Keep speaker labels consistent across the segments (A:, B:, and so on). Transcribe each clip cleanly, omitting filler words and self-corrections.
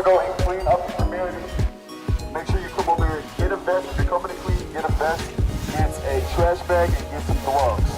A: go and clean up the community, make sure you come over here and get a vest. If you're coming to clean, get a vest, get a trash bag, and get some gloves.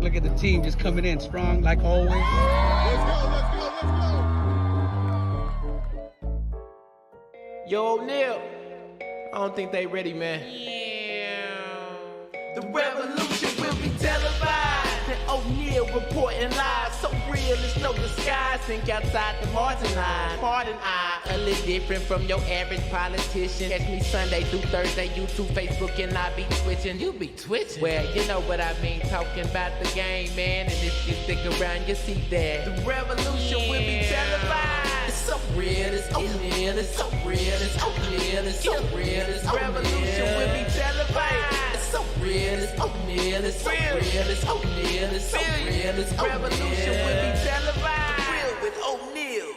B: Look at the team just coming in strong like always.
C: Let's go.
D: Yo, Neil, I don't think they ready, man. Yeah. The revolution will be televised. And O'Neal reporting live. So real, it's no disguise. Think outside the margin line. Pardon, a little different from your average politician. Catch me Sunday through Thursday, YouTube, Facebook, and I be twitching. You be twitching. Well, you know what I mean. Talking about the game, man. And if you stick around, you see that. The revolution will be televised. It's so real, it's O'Neal. It's so real, it's O'Neal. It's so real, it's revolution will be televised. It's so real, it's O'Neal. It's so real, it's O'Neal. It's so real, it's revolution will be televised. Real with O'Neal.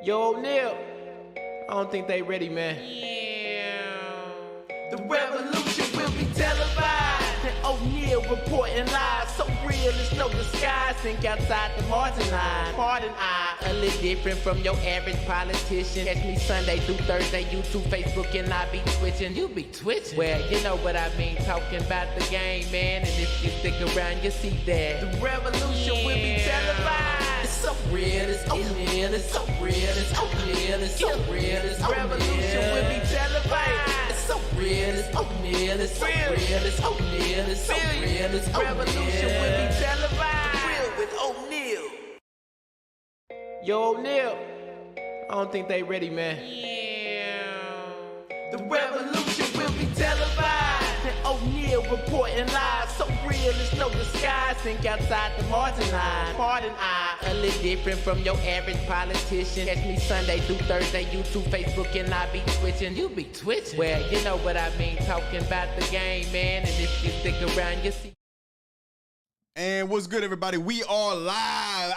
D: Yo, O'Neal, I don't think they ready, man. Yeah. The revolution will be televised. And O'Neal reporting live. So real, it's no disguise. Think outside the margin line. Pardon, a little different from your average politician. Catch me Sunday through Thursday, YouTube, Facebook, and I be twitching. You be twitching. Well, you know what I mean. Talking about the game, man. And if you stick around, you see that. The revolution will be televised. It's so real, it's O'Neal. It's so real, it's O'Neal. It's so real, it's revolution will be televised. It's so real, it's O'Neal. It's so real, it's O'Neal. It's so real, it's revolution will be televised. Real with O'Neal. Yo, O'Neal, I don't think they ready, man. Yeah. The revolution will be televised. And O'Neal reporting live. So real, it's no disguise. Think outside the margin line. Pardon, a little different from your average politician. Catch me Sunday through Thursday, YouTube, Facebook, and I be twitching. You be twitching. Well, you know what I mean. Talking about the game, man. And if you stick around, you see.
C: And what's good, everybody? We are live.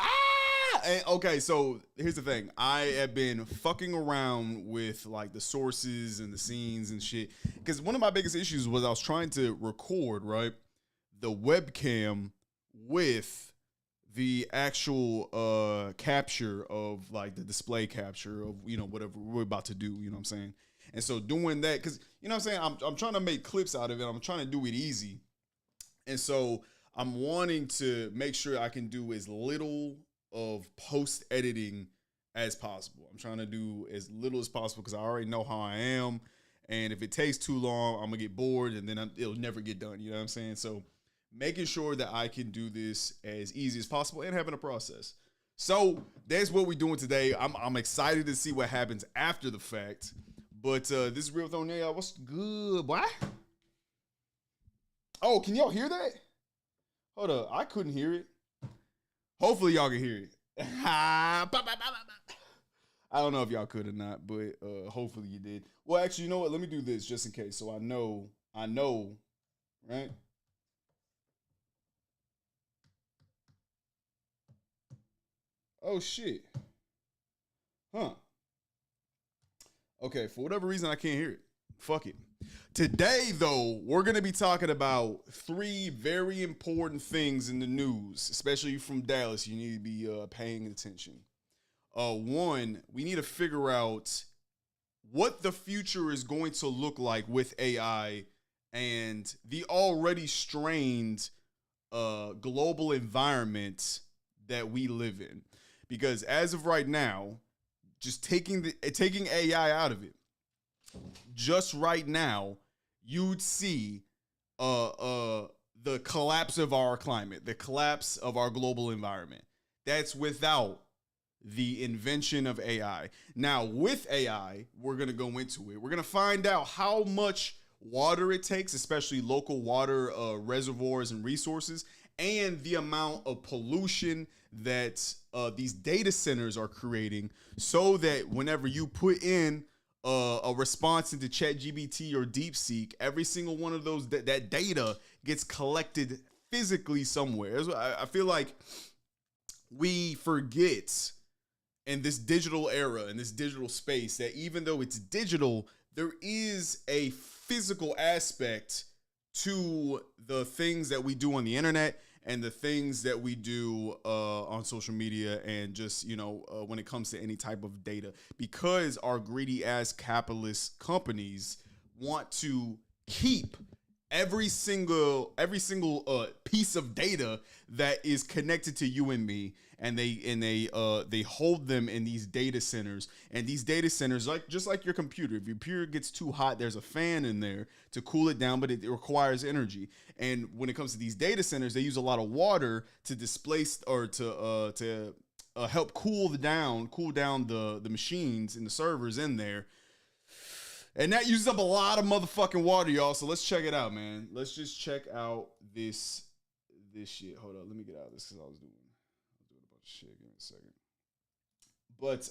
C: And, okay, so here's the thing. I have been fucking around with like the sources and the scenes and shit. Because one of my biggest issues was I was trying to record, right, the webcam with the actual capture of like the display capture of, you know, whatever we're about to do, you know what I'm saying? And so doing that, because, you know what I'm saying, I'm trying to make clips out of it. I'm trying to do it easy. And so I'm wanting to make sure I can do as little of post editing as possible. I'm trying to do as little as possible because I already know how I am. And if it takes too long, I'm gonna get bored and then it'll never get done. You know what I'm saying? So making sure that I can do this as easy as possible and having a process. So that's what we're doing today. I'm excited to see what happens after the fact. But this is Real with O'Neal. What's good, boy? Oh, can y'all hear that? Hold up, I couldn't hear it. Hopefully y'all can hear it. I don't know if y'all could or not, but hopefully you did. Well, actually, you know what? Let me do this just in case, so I know, right? Oh shit. Huh. Okay, for whatever reason I can't hear it. Fuck it. Today, though, we're going to be talking about 3 very important things in the news, especially from Dallas. You need to be paying attention. One, we need to figure out what the future is going to look like with AI and the already strained global environment that we live in. Because as of right now, just taking AI out of it, just right now, you'd see the collapse of our climate, the collapse of our global environment. That's without the invention of AI. Now, with AI, we're going to go into it. We're going to find out how much water it takes, especially local water reservoirs and resources, and the amount of pollution that these data centers are creating, so that whenever you put in a response into ChatGPT or DeepSeek, every single one of those that data gets collected physically somewhere. I feel like we forget in this digital era, in this digital space, that even though it's digital, there is a physical aspect to the things that we do on the internet and the things that we do on social media, and just, when it comes to any type of data, because our greedy ass capitalist companies want to keep every single piece of data that is connected to you and me, and they hold them in these data centers. And these data centers, just like your computer, if your computer gets too hot, there's a fan in there to cool it down, but it requires energy. And when it comes to these data centers, they use a lot of water to displace or to help cool down the machines and the servers in there. And that uses up a lot of motherfucking water, y'all. So let's check it out, man. Let's just check out this shit. Hold up, let me get out of this because I was doing a bunch of shit. Give me a second. But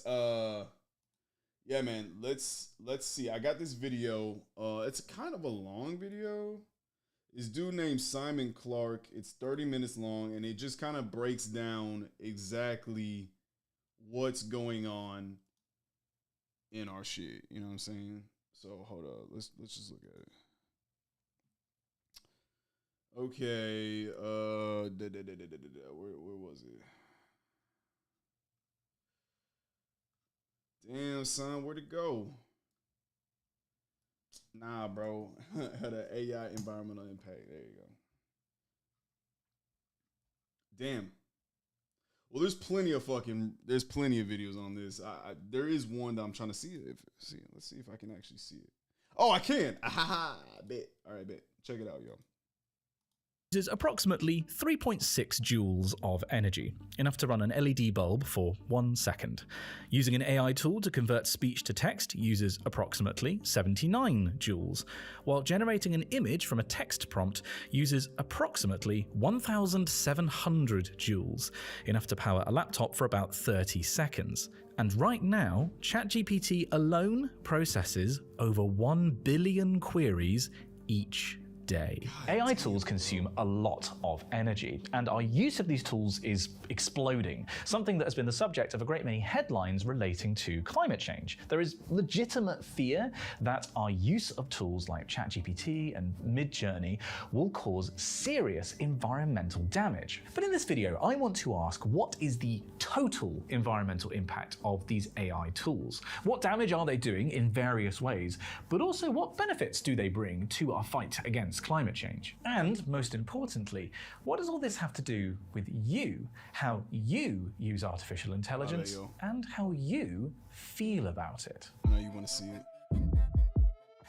C: yeah, man. Let's see. I got this video. It's kind of a long video. This dude named Simon Clark. It's 30 minutes long, and it just kind of breaks down exactly what's going on in our shit. You know what I'm saying? So hold up, let's just look at it. Okay, where was it? Damn, son, where'd it go? Nah, bro. The AI environmental impact. There you go. Damn. Well, there's plenty of videos on this. There is one that I'm trying to see. Let's see if I can actually see it. Oh, I can. I bet. All right, bet. Check it out, yo.
E: Uses approximately 3.6 joules of energy, enough to run an LED bulb for 1 second. Using an AI tool to convert speech to text uses approximately 79 joules, while generating an image from a text prompt uses approximately 1,700 joules, enough to power a laptop for about 30 seconds. And right now, ChatGPT alone processes over 1 billion queries each day. AI tools consume a lot of energy, and our use of these tools is exploding, something that has been the subject of a great many headlines relating to climate change. There is legitimate fear that our use of tools like ChatGPT and Midjourney will cause serious environmental damage. But in this video, I want to ask, what is the total environmental impact of these AI tools? What damage are they doing in various ways? But also, what benefits do they bring to our fight against climate change? And most importantly, what does all this have to do with you, how you use artificial intelligence, and how you feel about it?
C: I know you want to see it.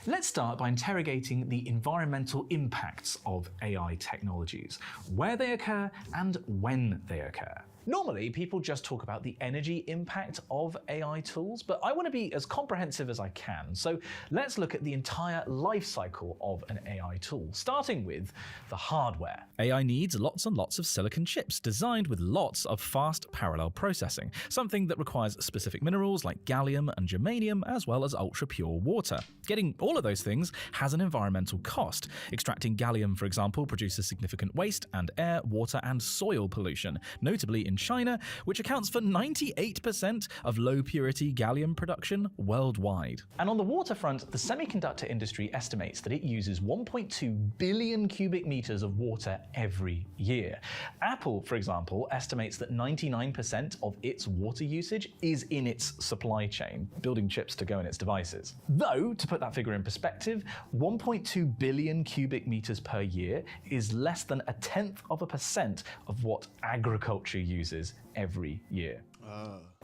E: Let's start by interrogating the environmental impacts of AI technologies, where they occur and when they occur. Normally, people just talk about the energy impact of AI tools, but I want to be as comprehensive as I can. So let's look at the entire life cycle of an AI tool, starting with the hardware. AI needs lots and lots of silicon chips designed with lots of fast parallel processing, something that requires specific minerals like gallium and germanium, as well as ultra-pure water. Getting all of those things has an environmental cost. Extracting gallium, for example, produces significant waste and air, water, and soil pollution, notably in China, which accounts for 98% of low-purity gallium production worldwide. And on the water front, the semiconductor industry estimates that it uses 1.2 billion cubic meters of water every year. Apple, for example, estimates that 99% of its water usage is in its supply chain, building chips to go in its devices. Though, to put that figure in perspective, 1.2 billion cubic meters per year is less than 0.1% of what agriculture uses every year.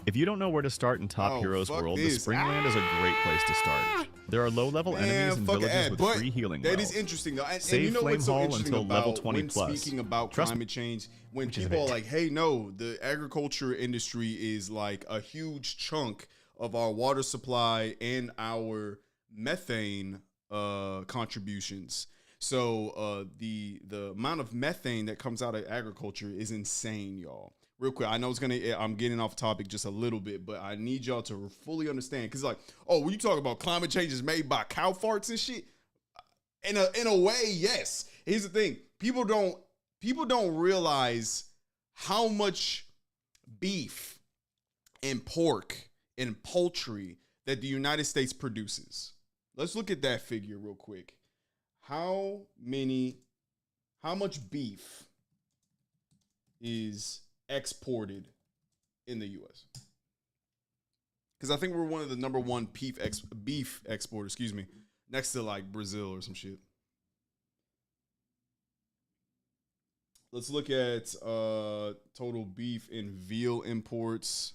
F: If you don't know where to start in Top
C: Oh,
F: Heroes
C: fuck
F: World,
C: this.
F: the Springland is a great place to start. There are low-level enemies and
C: fuck
F: villages
C: it,
F: with
C: but
F: free healing
C: that
F: wells.
C: is interesting though. And
F: Save
C: you know
F: Flame
C: what's so
F: Hall
C: interesting
F: until level
C: about
F: 20
C: when
F: plus.
C: speaking about
F: Trust me.
C: climate change, when
F: Which is a
C: people are
F: bit.
C: like, "Hey, no, the agriculture industry is like a huge chunk of our water supply and our methane contributions." So the amount of methane that comes out of agriculture is insane, y'all. Real quick, I know I'm getting off topic just a little bit, but I need y'all to fully understand. Cause like, oh, when you talk about climate change is made by cow farts and shit, in a way, yes. Here's the thing: people don't realize how much beef and pork and poultry that the United States produces. Let's look at that figure real quick. How much beef is exported in the U.S.? Because I think we're one of the number one beef exporters, next to like Brazil or some shit. Let's look at total beef and veal imports.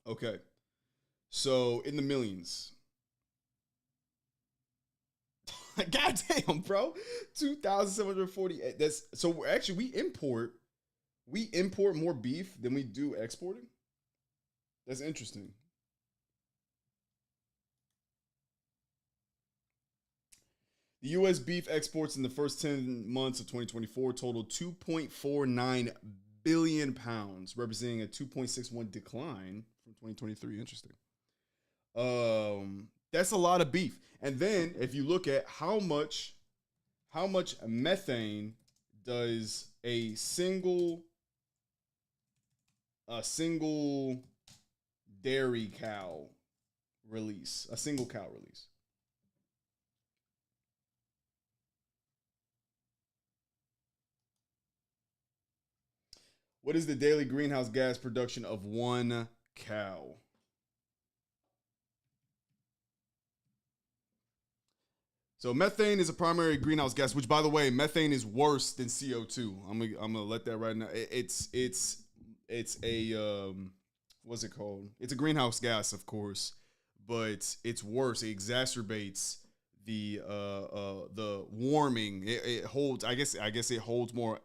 C: Okay. So in the millions. God damn, bro. 2,748. That's so actually we import more beef than we do exporting. That's interesting. The U.S. beef exports in the first 10 months of 2024 totaled 2.49 billion pounds, representing a 2.61 decline from 2023. Interesting. That's a lot of beef. And then if you look at how much methane does a single dairy cow release, a single cow release. What is the daily greenhouse gas production of one cow? So methane is a primary greenhouse gas, which, by the way, methane is worse than CO2. I'm gonna let that right now. It's a what's it called? It's a greenhouse gas, of course, but it's worse. It exacerbates the warming. It holds. I guess it holds more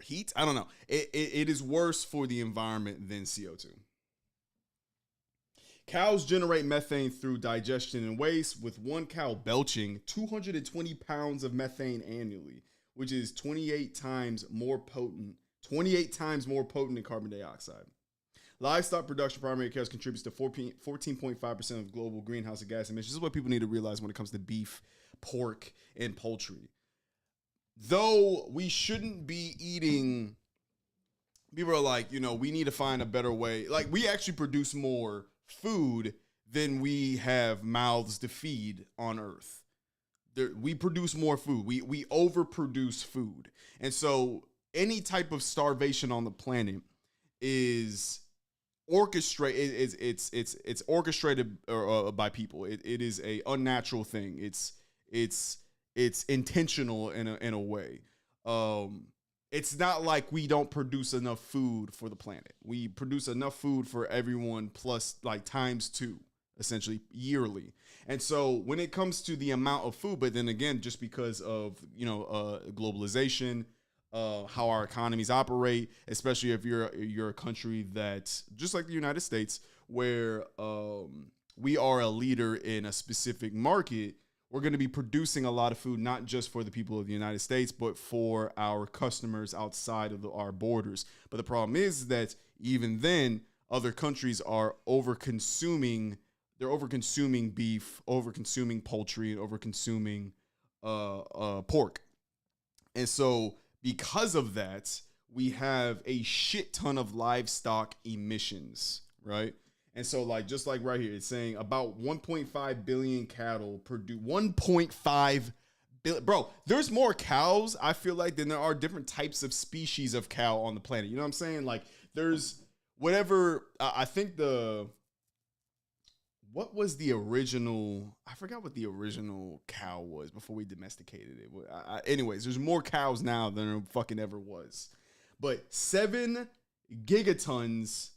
C: heat. I don't know. It is worse for the environment than CO2. Cows generate methane through digestion and waste, with one cow belching 220 pounds of methane annually, which is 28 times more potent than carbon dioxide. Livestock production, primary cows, contributes to 14.5% of global greenhouse gas emissions. This is what people need to realize when it comes to beef, pork, and poultry. Though we shouldn't be eating, people are like, we need to find a better way. Like, we actually produce more food than we have mouths to feed on Earth. We produce more food. We overproduce food. And so any type of starvation on the planet is orchestrated. It's orchestrated by people. It is a unnatural thing. It's intentional in a way. It's not like we don't produce enough food for the planet. We produce enough food for everyone, plus like times two, essentially yearly. And so when it comes to the amount of food, but then again, just because of globalization, how our economies operate, especially if you're a country that's just like the United States, where we are a leader in a specific market. We're going to be producing a lot of food, not just for the people of the United States, but for our customers outside of our borders. But the problem is that even then, other countries are over-consuming. They're over-consuming beef, over-consuming poultry, and over-consuming pork. And so because of that, we have a shit ton of livestock emissions, right? And so, just like right here, it's saying about 1.5 billion cattle produce 1.5 billion. Bro, there's more cows, I feel like, than there are different types of species of cow on the planet. You know what I'm saying? Like, there's whatever. I think the what was the original? I forgot what the original cow was before we domesticated it. Anyways, there's more cows now than there fucking ever was. But 7 gigatons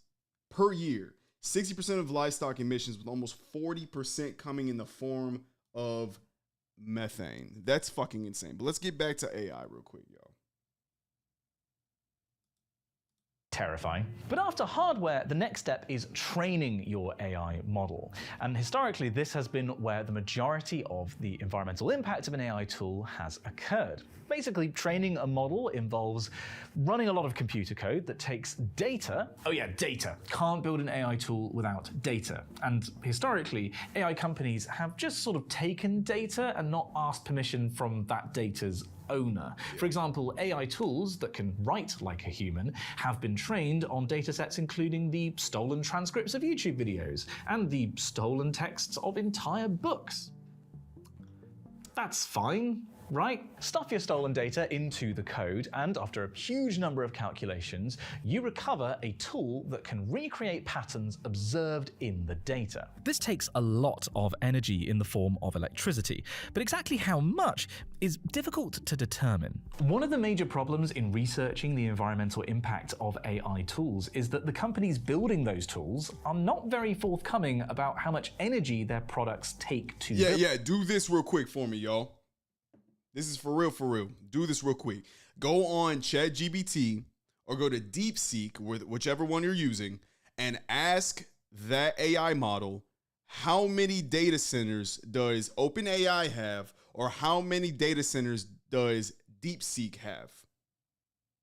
C: per year, 60% of livestock emissions, with almost 40% coming in the form of methane. That's fucking insane. But let's get back to AI real quick, y'all.
E: Terrifying. But after hardware, the next step is training your AI model. And historically, this has been where the majority of the environmental impact of an AI tool has occurred. Basically, training a model involves running a lot of computer code that takes data. Oh yeah, data. Can't build an AI tool without data. And historically, AI companies have just sort of taken data and not asked permission from that data's owner. For example, AI tools that can write like a human have been trained on datasets including the stolen transcripts of YouTube videos and the stolen texts of entire books. That's fine, right? Stuff your stolen data into the code, and after a huge number of calculations, you recover a tool that can recreate patterns observed in the data. This takes a lot of energy in the form of electricity, but exactly how much is difficult to determine. One of the major problems in researching the environmental impact of AI tools is that the companies building those tools are not very forthcoming about how much energy their products take to build.
C: Yeah, do this real quick for me, y'all. This is for real, for real. Do this real quick. Go on ChatGPT or go to DeepSeek, whichever one you're using, and ask that AI model, how many data centers does OpenAI have, or how many data centers does DeepSeek have?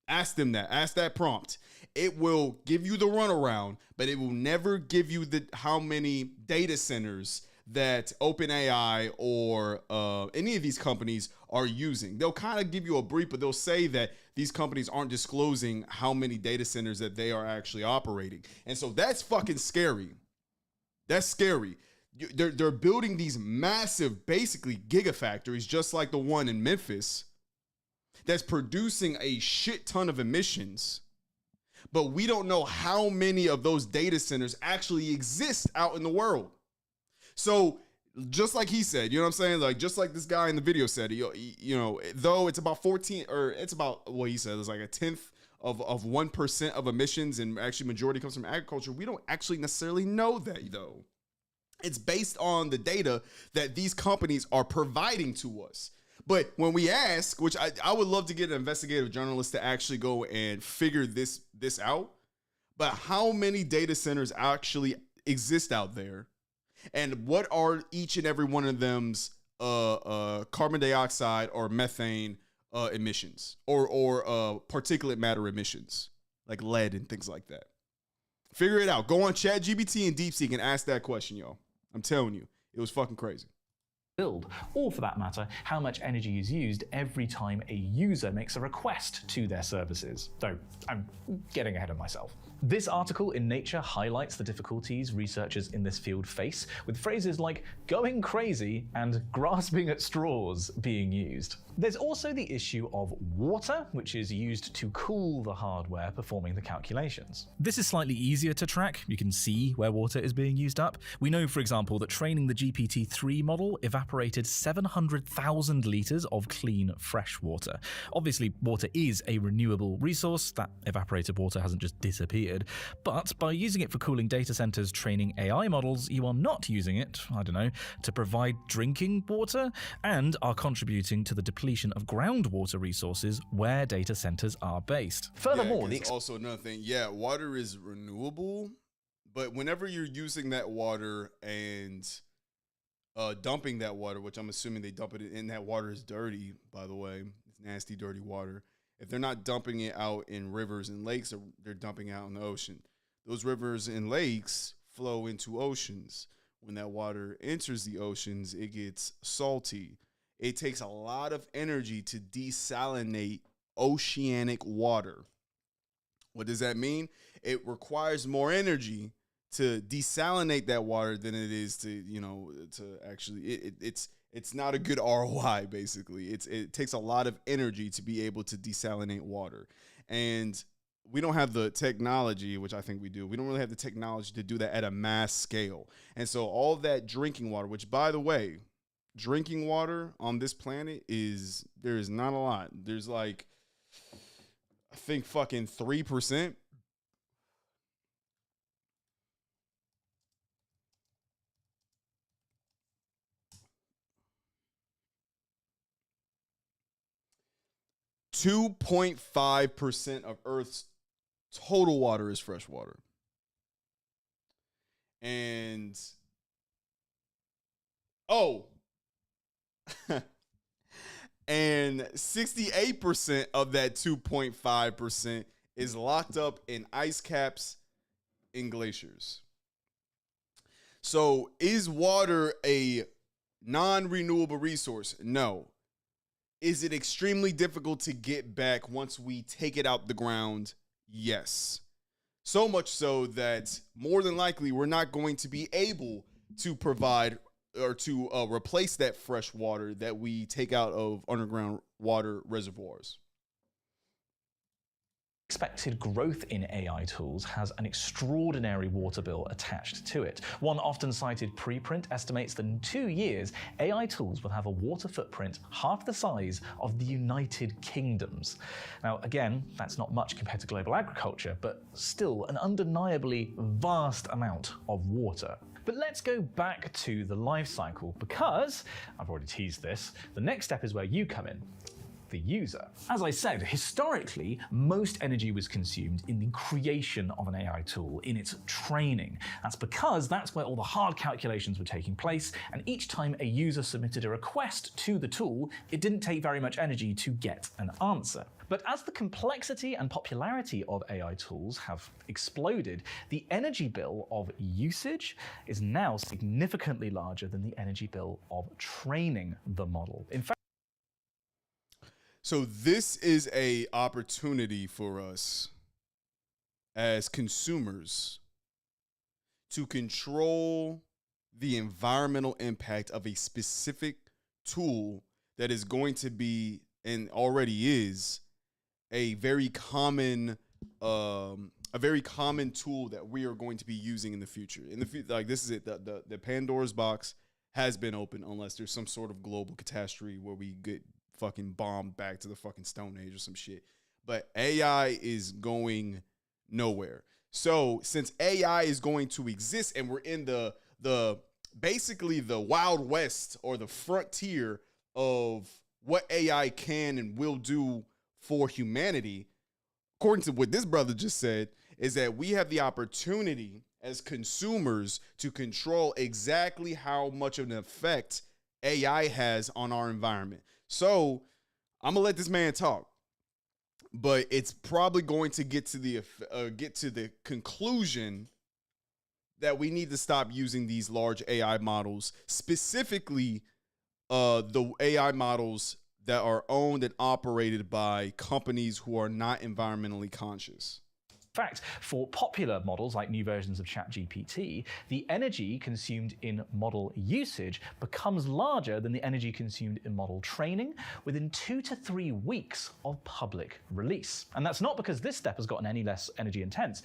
C: Ask them that. Ask that prompt. It will give you the runaround, but it will never give you the how many data centers that OpenAI or any of these companies are using. They'll kind of give you a brief, but they'll say that these companies aren't disclosing how many data centers that they are actually operating. And so that's fucking scary. That's scary. They're building these massive, basically gigafactories, just like the one in Memphis, that's producing a shit ton of emissions. But we don't know how many of those data centers actually exist out in the world. So just like he said, you know what I'm saying? Like, just like this guy in the video said, you know, though it's about 14, or it's about what he said, it's like a tenth of 1% of emissions, and actually majority comes from agriculture. We don't actually necessarily know that, though. It's based on the data that these companies are providing to us. But when we ask, which I would love to get an investigative journalist to actually go and figure this out, but how many data centers actually exist out there? And what are each and every one of them's carbon dioxide or methane emissions, or particulate matter emissions, like lead and things like that? Figure it out. Go on ChatGPT and DeepSeek and ask that question, y'all. I'm telling you, it was fucking crazy.
E: Build, or for that matter, how much energy is used every time a user makes a request to their services. Though I'm getting ahead of myself. This article in Nature highlights the difficulties researchers in this field face, with phrases like going crazy and grasping at straws being used. There's also the issue of water, which is used to cool the hardware performing the calculations. This is slightly easier to track. You can see where water is being used up. We know, for example, that training the GPT-3 model evaporated 700,000 litres of clean fresh water. Obviously, water is a renewable resource. That evaporated water hasn't just disappeared. But by using it for cooling data centers training AI models, you are not using it, I don't know, to provide drinking water, and are contributing to the depletion of groundwater resources where data centers are based. Furthermore,
C: also another thing, water is renewable, but whenever you're using that water and dumping that water, which I'm assuming they dump it in, that water is dirty, by the way, it's nasty, dirty water. If they're not dumping it out in rivers and lakes, they're dumping it out in the ocean. Those rivers and lakes flow into oceans. When that water enters the oceans, it gets salty. It takes a lot of energy to desalinate oceanic water. What does that mean? It requires more energy to desalinate that water than it is to, to actually, it's not a good ROI, basically. It takes a lot of energy to be able to desalinate water. And we don't have the technology, which I think we do. We don't really have the technology to do that at a mass scale. And so all that drinking water, which by the way, drinking water on this planet there is not a lot. There's like, I think fucking 3%. .5% of Earth's total water is fresh water. And and 68% of that 2.5% is locked up in ice caps in glaciers. So is water a non-renewable resource? No. Is it extremely difficult to get back once we take it out the ground? Yes. So much so that more than likely we're not going to be able to provide or to replace that fresh water that we take out of underground water reservoirs.
E: Expected growth in AI tools has an extraordinary water bill attached to it. One often cited preprint estimates that in 2 years, AI tools will have a water footprint half the size of the United Kingdom's. Now, again, that's not much compared to global agriculture, but still an undeniably vast amount of water. But let's go back to the life cycle because, I've already teased this, the next step is where you come in. The user. As I said, historically, most energy was consumed in the creation of an AI tool, in its training. That's because that's where all the hard calculations were taking place, and each time a user submitted a request to the tool, it didn't take very much energy to get an answer. But as the complexity and popularity of AI tools have exploded, the energy bill of usage is now significantly larger than the energy bill of training the model. In fact,
C: so this is an opportunity for us as consumers to control the environmental impact of a specific tool that is going to be, and already is, a very common tool that we are going to be using in the future. Like this is it. The Pandora's box has been opened unless there's some sort of global catastrophe where we get fucking bombed back to the fucking Stone Age or some shit. But AI is going nowhere. So since AI is going to exist and we're in the basically the Wild West or the frontier of what AI can and will do for humanity, according to what this brother just said, is that we have the opportunity as consumers to control exactly how much of an effect AI has on our environment. So I'm gonna let this man talk, but it's probably going to get to the conclusion that we need to stop using these large AI models, specifically the AI models that are owned and operated by companies who are not environmentally conscious.
E: In fact, for popular models like new versions of ChatGPT, the energy consumed in model usage becomes larger than the energy consumed in model training within 2 to 3 weeks of public release. And that's not because this step has gotten any less energy intense.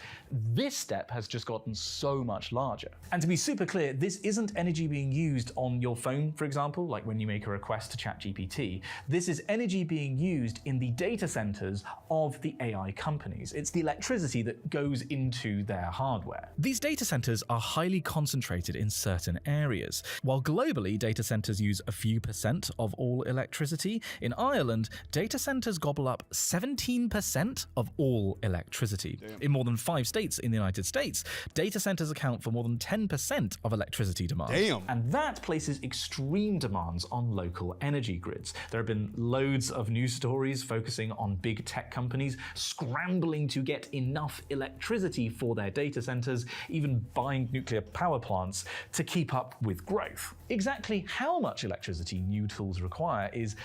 E: This step has just gotten so much larger. And to be super clear, this isn't energy being used on your phone, for example, like when you make a request to ChatGPT. This is energy being used in the data centers of the AI companies. It's the electricity that goes into their hardware. These data centers are highly concentrated in certain areas. While globally, data centers use a few % of all electricity, in Ireland, data centers gobble up 17% of all electricity. Damn. In more than 5 states in the United States, data centers account for more than 10% of electricity demand.
C: Damn.
E: And that places extreme demands on local energy grids. There have been loads of news stories focusing on big tech companies scrambling to get enough electricity for their data centers, even buying nuclear power plants to keep up with growth. Exactly how much electricity new tools require is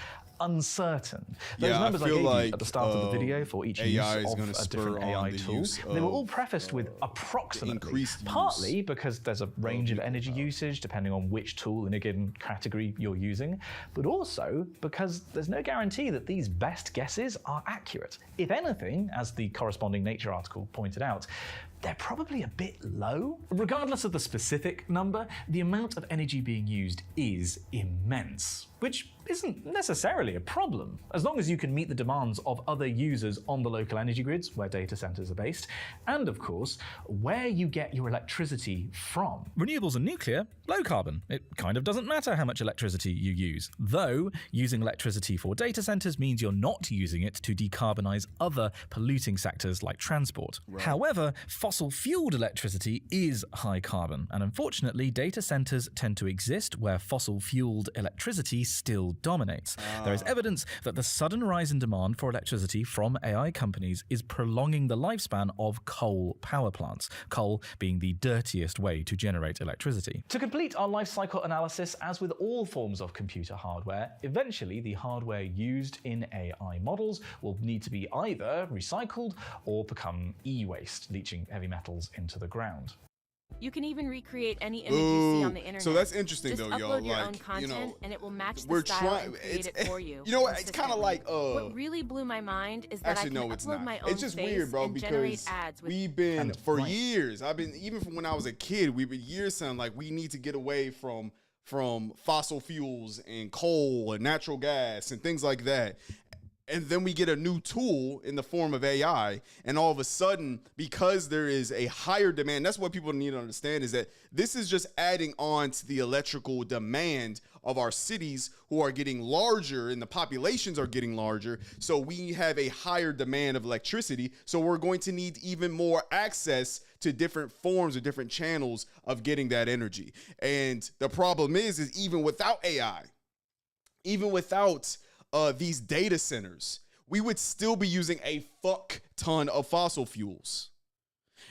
E: uncertain. Those
C: Yeah, I
E: numbers I
C: feel
E: gave you
C: like,
E: at the start of the video for each
C: AI is
E: use
C: gonna
E: of a
C: spur
E: different
C: on
E: AI
C: the
E: tool,
C: use
E: they were all
C: of,
E: prefaced with approximately.
C: increased use
E: Partly because there's a range of energy usage depending on which tool in a given category you're using, but also because there's no guarantee that these best guesses are accurate. If anything, as the corresponding Nature article pointed out, they're probably a bit low. Regardless of the specific number, the amount of energy being used is immense, which isn't necessarily a problem, as long as you can meet the demands of other users on the local energy grids where data centers are based, and of course, where you get your electricity from. Renewables and nuclear, low carbon. It kind of doesn't matter how much electricity you use, though using electricity for data centers means you're not using it to decarbonize other polluting sectors like transport. However, fossil-fueled electricity is high carbon, and unfortunately, data centers tend to exist where fossil-fueled electricity still dominates. There is evidence that the sudden rise in demand for electricity from AI companies is prolonging the lifespan of coal power plants, coal being the dirtiest way to generate electricity. To complete our life cycle analysis, as with all forms of computer hardware, eventually the hardware used in AI models will need to be either recycled or become e-waste, leaching heavy metals into the ground.
G: You can even recreate any image you see on the internet.
C: So that's interesting,
G: Just
C: though, y'all.
G: upload your own
C: Like,
G: content,
C: you know,
G: and it will match
C: we're
G: the style
C: trying.
G: and create it for you.
C: You know what? It's kind of like
G: What really blew my mind is that
C: Actually,
G: I can
C: no, it's
G: upload
C: not.
G: my own
C: It's just
G: face
C: weird, bro,
G: and generate
C: because
G: ads with
C: we've been
E: Kind of,
C: for
E: right.
C: years. I've been even from when I was a kid. We've been years saying like we need to get away from fossil fuels and coal and natural gas and things like that. And then we get a new tool in the form of AI, and all of a sudden, because there is a higher demand, that's what people need to understand, is that this is just adding on to the electrical demand of our cities, who are getting larger and the populations are getting larger. So we have a higher demand of electricity. So we're going to need even more access to different forms or different channels of getting that energy. And the problem is even without AI, even without these data centers, we would still be using a fuck ton of fossil fuels.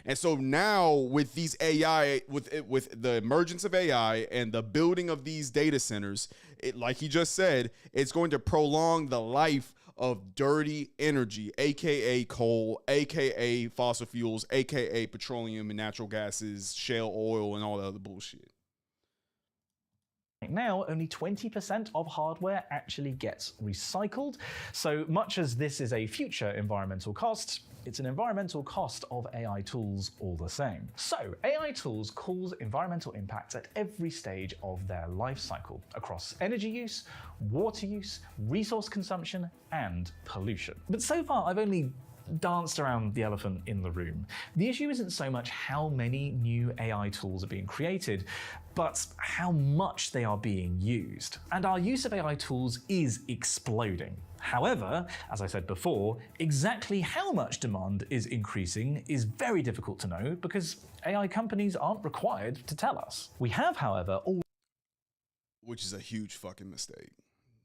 C: And so now with these AI, with the emergence of AI and the building of these data centers, like he just said, it's going to prolong the life of dirty energy, aka coal, aka fossil fuels, aka petroleum and natural gases, shale oil, and all the other bullshit.
E: Right now, only 20% of hardware actually gets recycled. So much as this is a future environmental cost, it's an environmental cost of AI tools all the same. So AI tools cause environmental impacts at every stage of their life cycle, across energy use, water use, resource consumption, and pollution. But so far, I've only danced around the elephant in the room. The issue isn't so much how many new AI tools are being created, but how much they are being used. And our use of AI tools is exploding. However, as I said before, exactly how much demand is increasing is very difficult to know because AI companies aren't required to tell us. We have, however,
C: Which is a huge fucking mistake.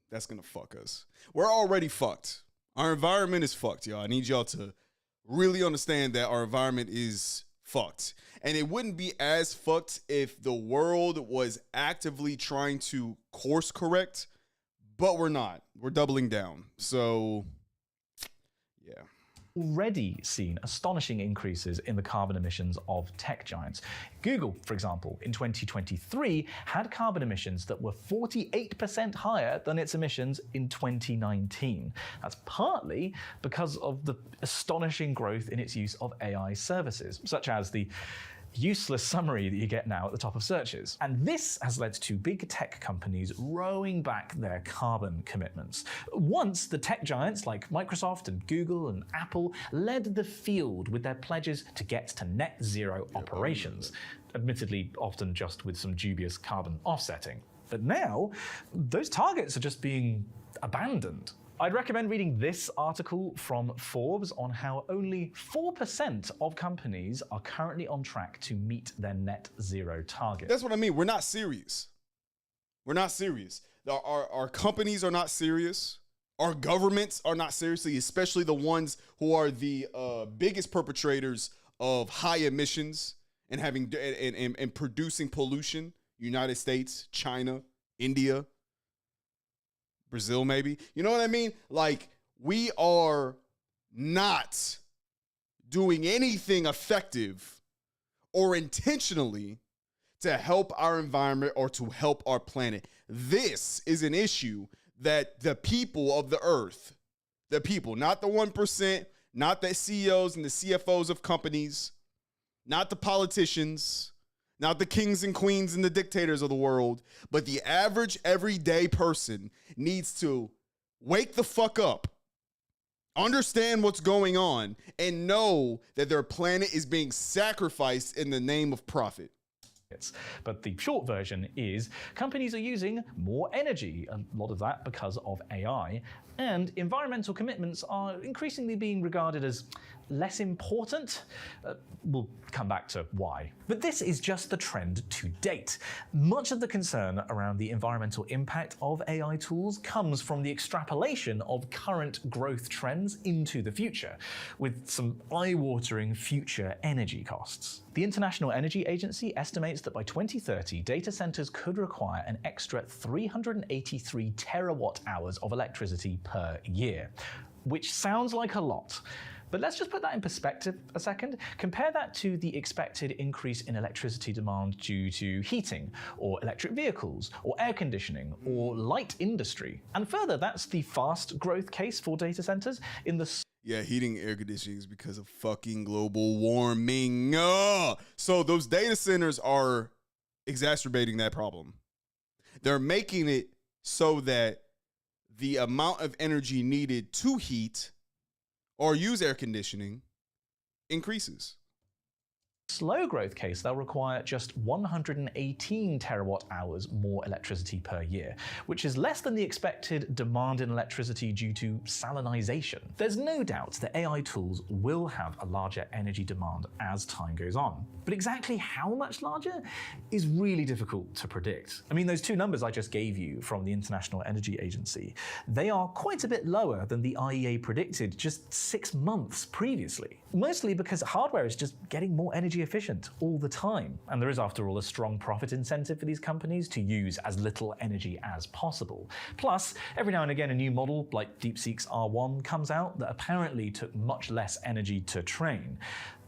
C: That's gonna fuck us. We're already fucked. Our environment is fucked, y'all. I need y'all to really understand that our environment is fucked. And it wouldn't be as fucked if the world was actively trying to course correct, but we're not. We're doubling down. So, yeah.
E: already seen astonishing increases in the carbon emissions of tech giants. Google, for example, in 2023 had carbon emissions that were 48% higher than its emissions in 2019. That's partly because of the astonishing growth in its use of AI services, such as the useless summary that you get now at the top of searches. And this has led to big tech companies rowing back their carbon commitments. Once the tech giants like Microsoft and Google and Apple led the field with their pledges to get to net zero operations, admittedly often just with some dubious carbon offsetting. But now, those targets are just being abandoned. I'd recommend reading this article from Forbes on how only 4% of companies are currently on track to meet their net zero target.
C: That's what I mean. We're not serious. We're not serious. Our companies are not serious. Our governments are not seriously, especially the ones who are the biggest perpetrators of high emissions and having and producing pollution. United States, China, India. Brazil, maybe. You know what I mean? Like, we are not doing anything effective or intentionally to help our environment or to help our planet. This is an issue that the people of the earth, the people, not the 1%, not the CEOs and the CFOs of companies, not the politicians, not the kings and queens and the dictators of the world, but the average everyday person needs to wake the fuck up, understand what's going on, and know that their planet is being sacrificed in the name of profit.
E: But the short version is companies are using more energy, a lot of that because of AI, and environmental commitments are increasingly being regarded as less important. We'll come back to why. But this is just the trend to date. Much of the concern around the environmental impact of AI tools comes from the extrapolation of current growth trends into the future, with some eye-watering future energy costs. The International Energy Agency estimates that by 2030, data centers could require an extra 383 terawatt hours of electricity per year, which sounds like a lot. But let's just put that in perspective a second. Compare that to the expected increase in electricity demand due to heating, or electric vehicles, or air conditioning, or light industry. And further, that's the fast growth case for data centers in the
C: Yeah, heating, air conditioning is because of fucking global warming. So those data centers are exacerbating that problem. They're making it so that the amount of energy needed to heat or use air conditioning increases.
E: slow growth case, they'll require just 118 terawatt hours more electricity per year, which is less than the expected demand in electricity due to salinization. There's no doubt that AI tools will have a larger energy demand as time goes on. But exactly how much larger is really difficult to predict. I mean, those two numbers I just gave you from the International Energy Agency, they are quite a bit lower than the IEA predicted just 6 months previously. Mostly because hardware is just getting more energy efficient all the time. And there is, after all, a strong profit incentive for these companies to use as little energy as possible. Plus, every now and again, a new model like DeepSeek's R1 comes out that apparently took much less energy to train.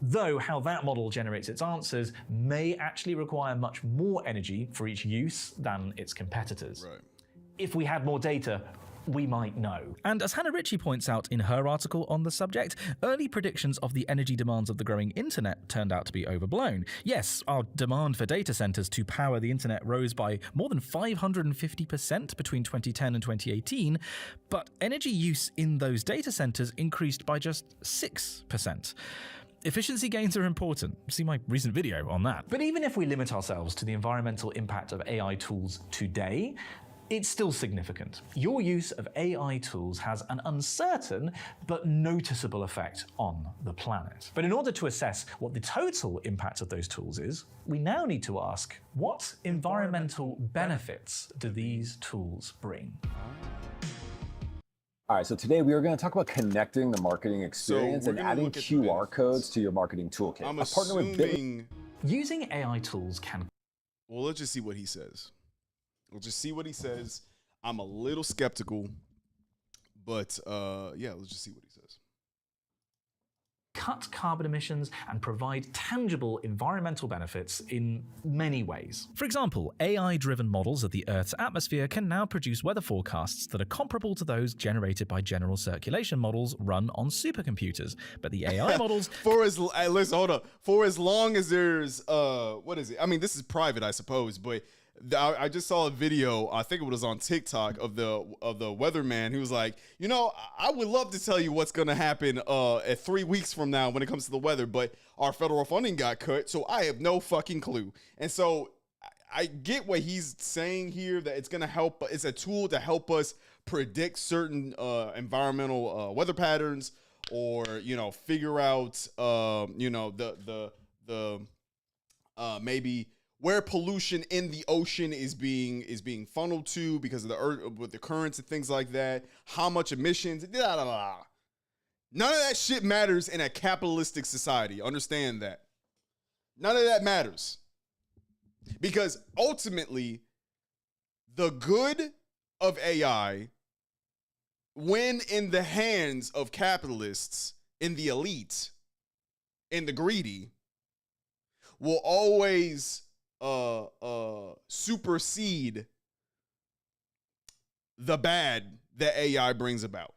E: Though how that model generates its answers may actually require much more energy for each use than its competitors.
C: Right.
E: If we had more data, we might know.
H: And as Hannah Ritchie points out in her article on the subject, early predictions of the energy demands of the growing internet turned out to be overblown. Yes, our demand for data centers to power the internet rose by more than 550% between 2010 and 2018, but energy use in those data centers increased by just 6%. Efficiency gains are important. See my recent video on that.
E: But even if we limit ourselves to the environmental impact of AI tools today, it's still significant. Your use of AI tools has an uncertain but noticeable effect on the planet. But in order to assess what the total impact of those tools is, we now need to ask, what environmental benefits do these tools bring?
I: All right, so today we are going to talk about connecting the marketing experience
C: we're
I: and
C: gonna
I: adding
C: look at the
I: QR
C: benefits.
I: codes to your marketing toolkit.
C: I'm
I: A partner with Bit-
C: assuming.
E: Using AI tools can
C: Well, let's just see what he says. We'll just see what he says. I'm a little skeptical, but yeah, let's just see what he says.
E: cut carbon emissions and provide tangible environmental benefits in many ways.
H: For example, AI-driven models of the Earth's atmosphere can now produce weather forecasts that are comparable to those generated by general circulation models run on supercomputers. But the AI models...
C: Listen, hold up. For as long as there's, what is it? I mean, this is private, I suppose, but I just saw a video, I think it was on TikTok, of the weatherman who was like, you know, I would love to tell you what's going to happen at 3 weeks from now when it comes to the weather, but our federal funding got cut, so I have no fucking clue. And so I get what he's saying here, that it's going to help, it's a tool to help us predict certain environmental weather patterns, or, you know, figure out, you know, the maybe where pollution in the ocean is being funneled to because of the earth, with the currents and things like that, how much emissions, blah, blah, blah. None of that shit matters in a capitalistic society. Understand that. None of that matters. Because ultimately, the good of AI when in the hands of capitalists, in the elite, in the greedy, will always supersede the bad that AI brings about.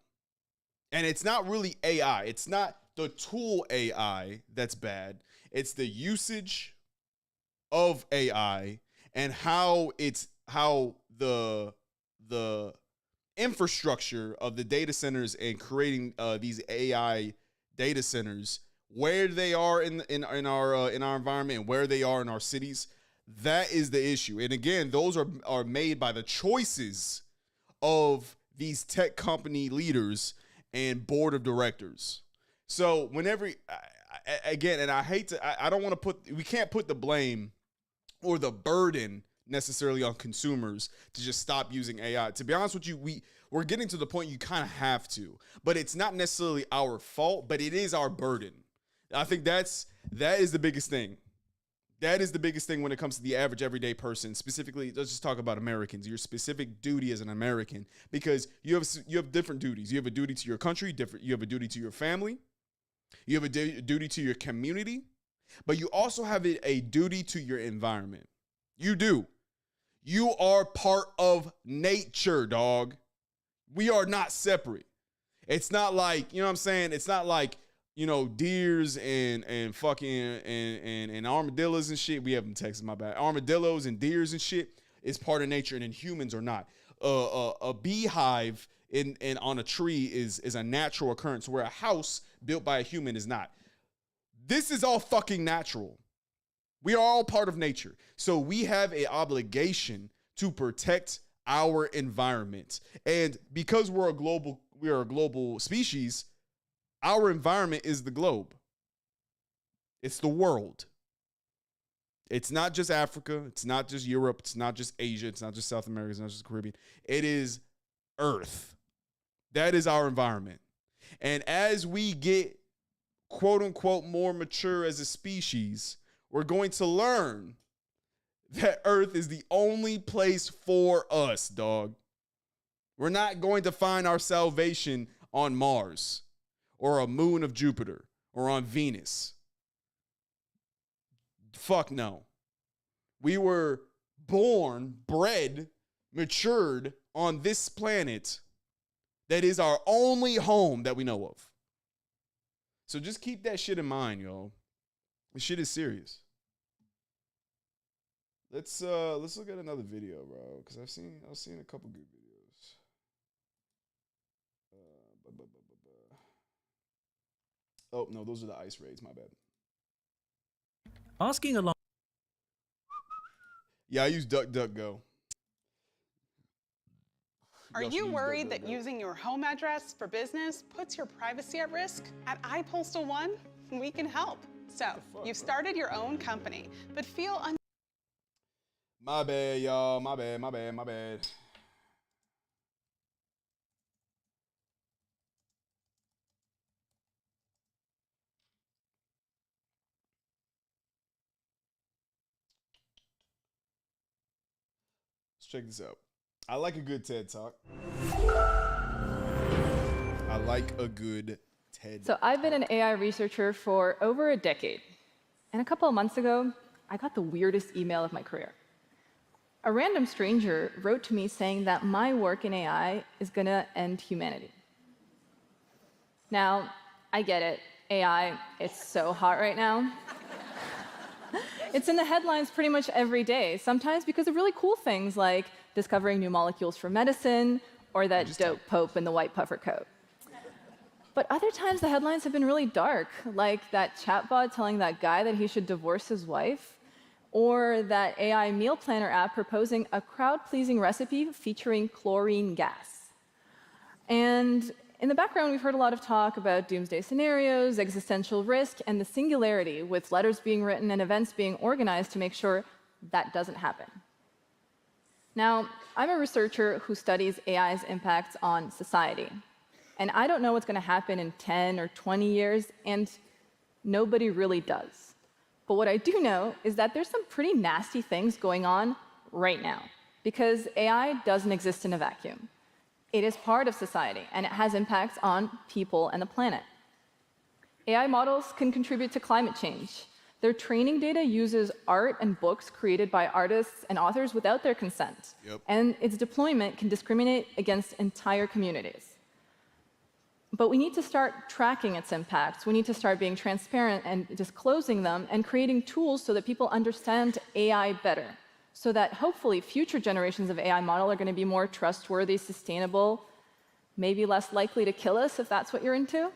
C: And it's not really AI. It's not the tool AI that's bad. It's the usage of AI and how the infrastructure of the data centers and creating these AI data centers, where they are in our environment and where they are in our cities. That is the issue. And again, those are made by the choices of these tech company leaders and board of directors. So whenever, again, and I hate to, I don't want to we can't put the blame or the burden necessarily on consumers to just stop using AI. To be honest with you, we're getting to the point you kind of have to, but it's not necessarily our fault, but it is our burden. I think that is the biggest thing. That is the biggest thing when it comes to the average everyday person. Specifically, let's just talk about Americans. Your specific duty as an American, because you have different duties. You have a duty to your country, you have a duty to your family, you have a duty to your community, but you also have a duty to your environment. You do. You are part of nature, dog. We are not separate. It's not like, you know what I'm saying? It's not like, you know, deers and fucking and armadillos and shit. We have them in Texas, my bad. Armadillos and deers and shit is part of nature, and then humans are not. A beehive in on a tree is a natural occurrence, where a house built by a human is not. This is all fucking natural. We are all part of nature. So we have an obligation to protect our environment. And because we are a global species, our environment is the globe. It's the world. It's not just Africa. It's not just Europe. It's not just Asia. It's not just South America. It's not just the Caribbean. It is Earth. That is our environment. And as we get, quote unquote, more mature as a species, we're going to learn that Earth is the only place for us, dog. We're not going to find our salvation on Mars or a moon of Jupiter or on Venus. Fuck no. We were born, bred, matured on this planet that is our only home that we know of. So just keep that shit in mind, yo. This shit is serious. Let's look at another video, bro, because I've seen a couple good videos. Oh no, those are the ice raids. My bad.
E: Asking a lot.
C: Yeah, I use DuckDuckGo.
J: Are you worried that using your home address for business puts your privacy at risk? At iPostal1, we can help. So, you've started your own company, but feel
C: My bad, y'all. My bad. Let's check this out. I like a good TED Talk. I like a good TED
K: So I've been an AI researcher for over a decade. And a couple of months ago, I got the weirdest email of my career. A random stranger wrote to me saying that my work in AI is going to end humanity. Now, I get it. AI, it's so hot right now. It's in the headlines pretty much every day, sometimes because of really cool things like discovering new molecules for medicine or that dope pope in the white puffer coat. But other times the headlines have been really dark, like that chatbot telling that guy that he should divorce his wife, or that AI meal planner app proposing a crowd-pleasing recipe featuring chlorine gas. And in the background, we've heard a lot of talk about doomsday scenarios, existential risk, and the singularity, with letters being written and events being organized to make sure that doesn't happen. Now, I'm a researcher who studies AI's impacts on society. And I don't know what's going to happen in 10 or 20 years, and nobody really does. But what I do know is that there's some pretty nasty things going on right now, because AI doesn't exist in a vacuum. It is part of society, and it has impacts on people and the planet. AI models can contribute to climate change. Their training data uses art and books created by artists and authors without their consent.
C: Yep.
K: And its deployment can discriminate against entire communities. But we need to start tracking its impacts. We need to start being transparent and disclosing them and creating tools so that people understand AI better, so that hopefully future generations of AI model are going to be more trustworthy, sustainable, maybe less likely to kill us if that's what you're into.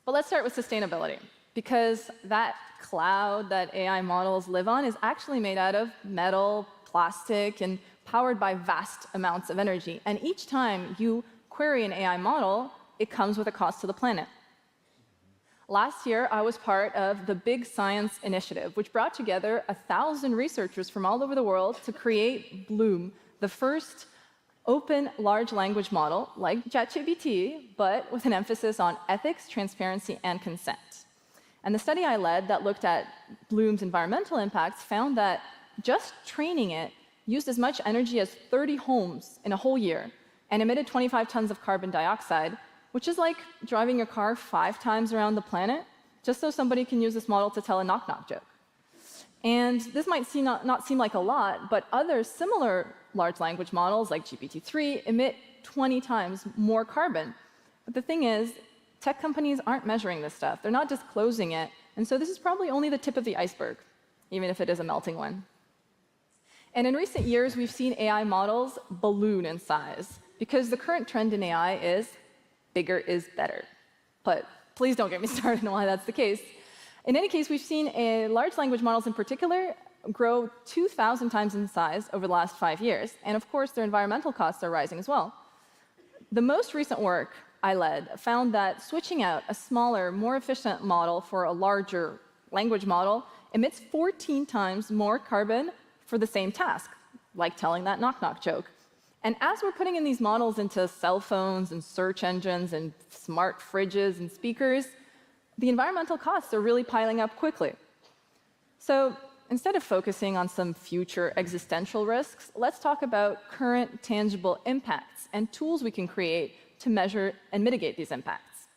K: But let's start with sustainability, because that cloud that AI models live on is actually made out of metal, plastic, and powered by vast amounts of energy. And each time you query an AI model, it comes with a cost to the planet. Last year, I was part of the Big Science Initiative, which brought together 1,000 researchers from all over the world to create Bloom, the first open large language model like ChatGPT, but with an emphasis on ethics, transparency, and consent. And the study I led that looked at Bloom's environmental impacts found that just training it used as much energy as 30 homes in a whole year and emitted 25 tons of carbon dioxide, which is like driving your car 5 times around the planet, just so somebody can use this model to tell a knock-knock joke. And this might not seem like a lot, but other similar large language models like GPT-3 emit 20 times more carbon. But the thing is, tech companies aren't measuring this stuff. They're not disclosing it. And so this is probably only the tip of the iceberg, even if it is a melting one. And in recent years, we've seen AI models balloon in size, because the current trend in AI is bigger is better. But please don't get me started on why that's the case. In any case, we've seen large language models in particular grow 2,000 times in size over the last 5 years. And of course, their environmental costs are rising as well. The most recent work I led found that switching out a smaller, more efficient model for a larger language model emits 14 times more carbon for the same task, like telling that knock-knock joke. And as we're putting in these models into cell phones and search engines and smart fridges and speakers, the environmental costs are really piling up quickly. So instead of focusing on some future existential risks, let's talk about current tangible impacts and tools we can create to measure and mitigate these impacts.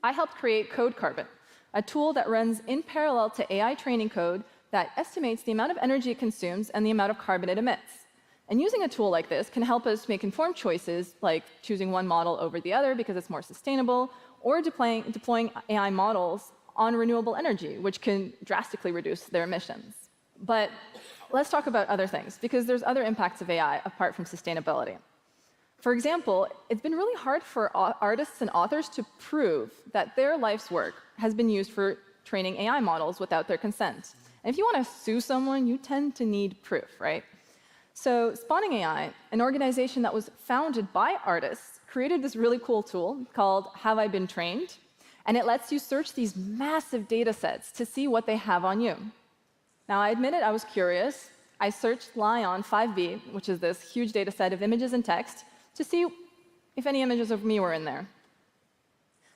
K: I helped create Code Carbon, a tool that runs in parallel to AI training code that estimates the amount of energy it consumes and the amount of carbon it emits. And using a tool like this can help us make informed choices, like choosing one model over the other because it's more sustainable, or deploying AI models on renewable energy, which can drastically reduce their emissions. But let's talk about other things, because there's other impacts of AI apart from sustainability. For example, it's been really hard for artists and authors to prove that their life's work has been used for training AI models without their consent. And if you want to sue someone, you tend to need proof, right? So Spawning AI, an organization that was founded by artists, created this really cool tool called Have I Been Trained? And it lets you search these massive data sets to see what they have on you. Now, I admit it, I was curious. I searched Lion 5B, which is this huge data set of images and text, to see if any images of me were in there.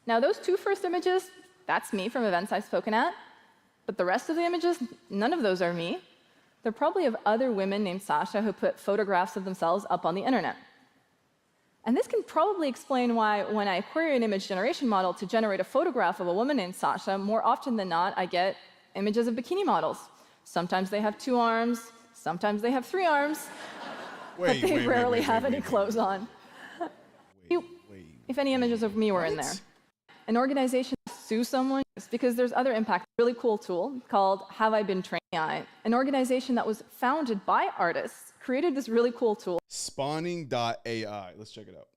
K: Now, those 2 first images, that's me from events I've spoken at. But the rest of the images, none of those are me. They're probably of other women named Sasha who put photographs of themselves up on the internet. And this can probably explain why when I query an image generation model to generate a photograph of a woman named Sasha, more often than not, I get images of bikini models. Sometimes they have 2 arms, sometimes they have 3 arms, but they rarely have any clothes on. If any images of me were in there. An organization sue someone because there's other impacts. A really cool tool called Have I Been Trained? AI, an organization that was founded by artists, created this really cool tool.
C: Spawning.ai. Let's check it out.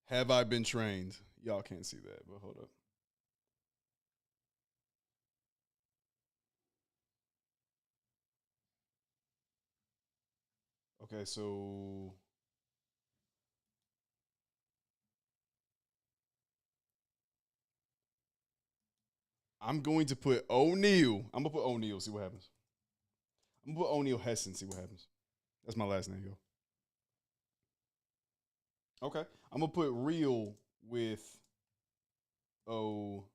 C: Have I been trained? Y'all can't see that, but hold up. Okay, so I'm going to put O'Neal. I'm gonna put O'Neal, see what happens. I'm gonna put O'Neal Hesson, see what happens. That's my last name, yo. Okay. I'm gonna put real with O'Neal.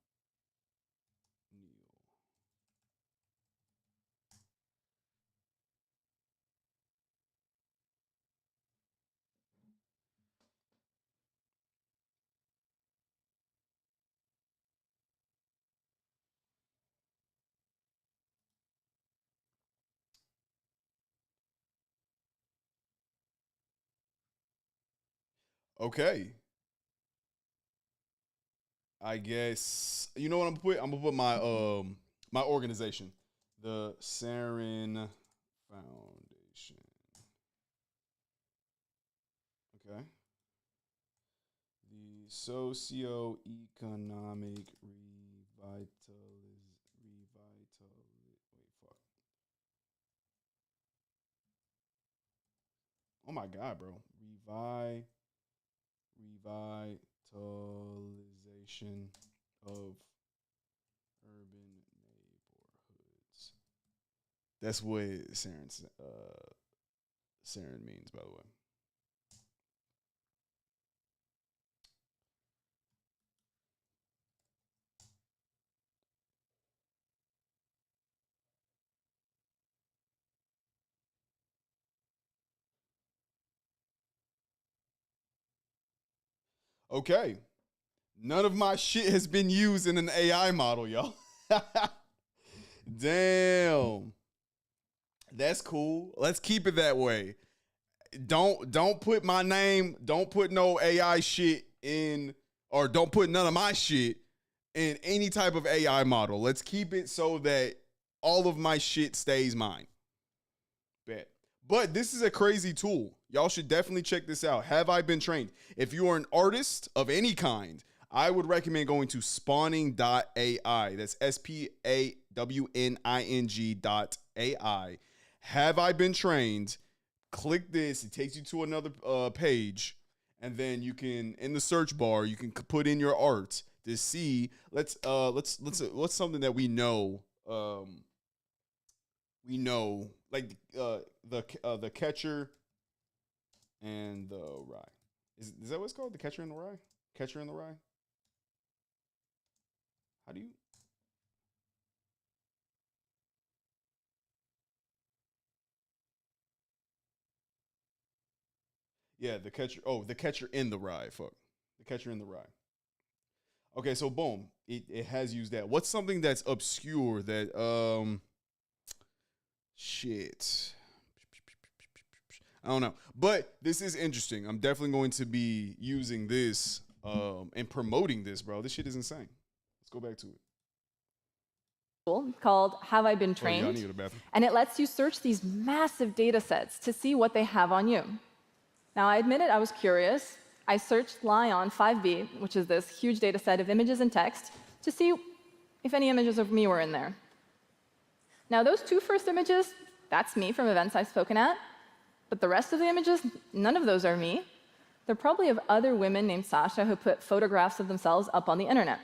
C: Okay. I guess you know what I'm gonna put? I'm gonna put my organization, the Sarin Foundation. Okay. The socio-economic wait, fuck. Oh my god, bro. Revitalization of urban neighborhoods. That's what Sarin means, by the way. Okay. None of my shit has been used in an AI model, y'all. Damn. That's cool. Let's keep it that way. Don't put my name, don't put no AI shit in, or don't put none of my shit in any type of AI model. Let's keep it so that all of my shit stays mine. Bet. But this is a crazy tool. Y'all should definitely check this out. Have I been trained? If you are an artist of any kind, I would recommend going to spawning.ai. That's spawning.ai. Have I been trained? Click this. It takes you to another page, and then you can, in the search bar, you can put in your art to see. What's something that we know. Like the Catcher and the Rye. Is that what it's called? The Catcher in the Rye? Catcher in the Rye? How do you? Yeah, the Catcher. Oh, the Catcher in the Rye. Fuck. The Catcher in the Rye. Okay, so boom. It has used that. What's something that's obscure that shit. I don't know. But this is interesting. I'm definitely going to be using this and promoting this, bro. This shit is insane. Let's go back to it.
K: Called Have I Been Trained?
C: Oh, yeah, I need to go to the bathroom.
K: And it lets you search these massive data sets to see what they have on you. Now, I admit it, I was curious. I searched Lion 5B, which is this huge data set of images and text, to see if any images of me were in there. Now, those two first images, that's me from events I've spoken at. But the rest of the images, none of those are me. They're probably of other women named Sasha who put photographs of themselves up on the internet.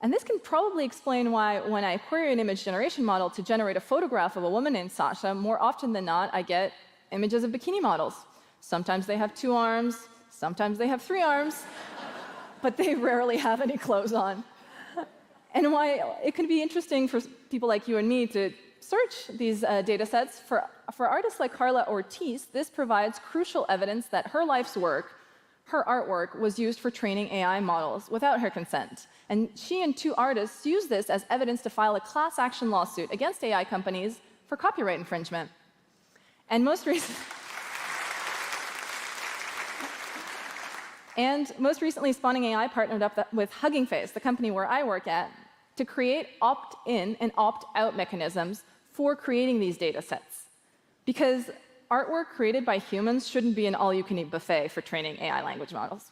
K: And this can probably explain why when I query an image generation model to generate a photograph of a woman named Sasha, more often than not, I get images of bikini models. Sometimes they have 2 arms, sometimes they have 3 arms, but they rarely have any clothes on. And why it can be interesting for people like you and me to search these data sets. For artists like Carla Ortiz, this provides crucial evidence that her life's work, her artwork, was used for training AI models without her consent. And she and 2 artists use this as evidence to file a class action lawsuit against AI companies for copyright infringement. And most recently, Spawning AI partnered up with Hugging Face, the company where I work at, to create opt-in and opt-out mechanisms for creating these data sets. Because artwork created by humans shouldn't be an all-you-can-eat buffet for training AI language models.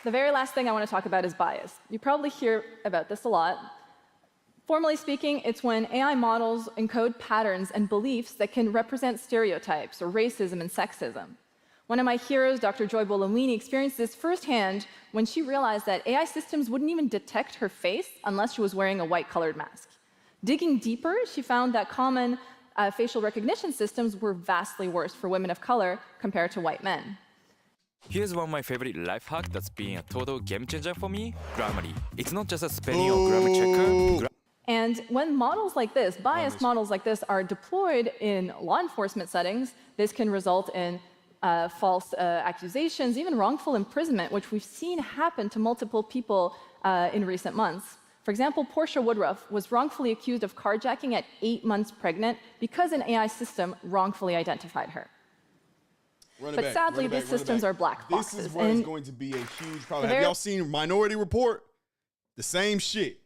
K: The very last thing I want to talk about is bias. You probably hear about this a lot. Formally speaking, it's when AI models encode patterns and beliefs that can represent stereotypes or racism and sexism. One of my heroes, Dr. Joy Buolamwini, experienced this firsthand when she realized that AI systems wouldn't even detect her face unless she was wearing a white-colored mask. Digging deeper, she found that common facial recognition systems were vastly worse for women of color compared to white men.
L: Here's one of my favorite life hack that's been a total game changer for me, Grammarly. It's not just a spelling or grammar checker.
K: And when models like this, biased models like this, are deployed in law enforcement settings, this can result in false accusations, even wrongful imprisonment, which we've seen happen to multiple people in recent months. For example, Portia Woodruff was wrongfully accused of carjacking at 8 months pregnant because an AI system wrongfully identified her. But sadly, these systems are black boxes.
C: This is where it's going to be a huge problem. Have y'all seen Minority Report? The same shit.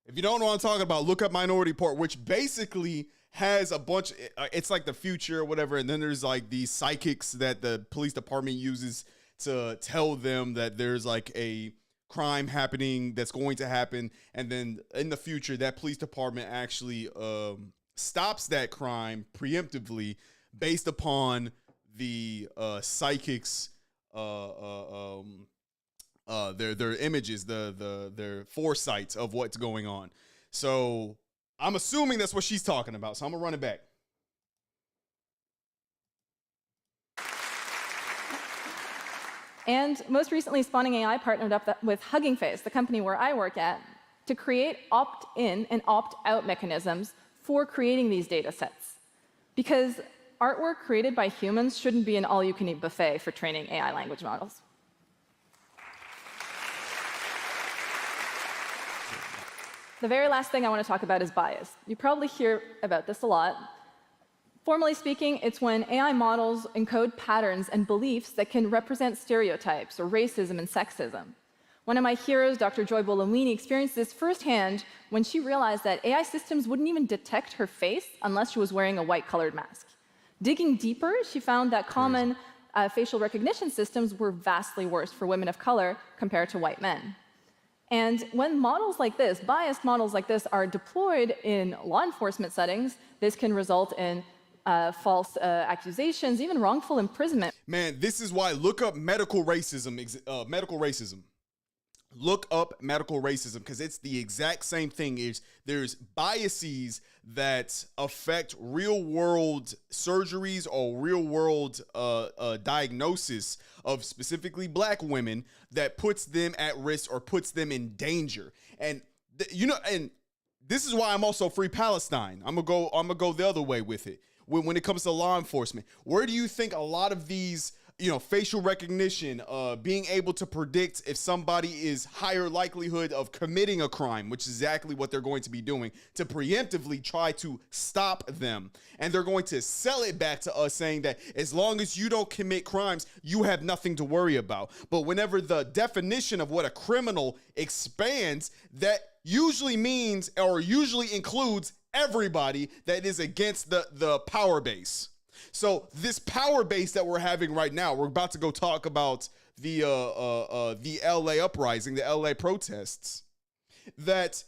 C: If you don't know what I'm talking about, look up Minority Report, which basically has a bunch, it's like the future or whatever, and then there's like these psychics that the police department uses to tell them that there's like a crime happening that's going to happen, and then in the future, that police department actually stops that crime preemptively based upon the psychics their images, their foresight of what's going on. So I'm assuming that's what she's talking about. So I'm gonna run it back.
K: And most recently, Spawning AI partnered up with Hugging Face, the company where I work at, to create opt-in and opt-out mechanisms for creating these data sets. Because artwork created by humans shouldn't be an all-you-can-eat buffet for training AI language models. The very last thing I want to talk about is bias. You probably hear about this a lot. Formally speaking, it's when AI models encode patterns and beliefs that can represent stereotypes or racism and sexism. One of my heroes, Dr. Joy Buolamwini, experienced this firsthand when she realized that AI systems wouldn't even detect her face unless she was wearing a white-colored mask. Digging deeper, she found that common facial recognition systems were vastly worse for women of color compared to white men. And when models like this, biased models like this, are deployed in law enforcement settings, this can result in false accusations, even wrongful imprisonment.
C: Man, this is why look up medical racism. Look up medical racism, because it's the exact same thing. There's biases that affect real world surgeries or real world diagnosis of specifically black women that puts them at risk or puts them in danger. And and this is why I'm also free Palestine. I'm gonna go the other way with it. When it comes to law enforcement, where do you think a lot of these, facial recognition, being able to predict if somebody is higher likelihood of committing a crime, which is exactly what they're going to be doing, to preemptively try to stop them. And they're going to sell it back to us saying that as long as you don't commit crimes, you have nothing to worry about. But whenever the definition of what a criminal expands, that usually means or usually includes everybody that is against the power base. So this power base that we're having right now, we're about to go talk about the LA uprising, the LA protests, that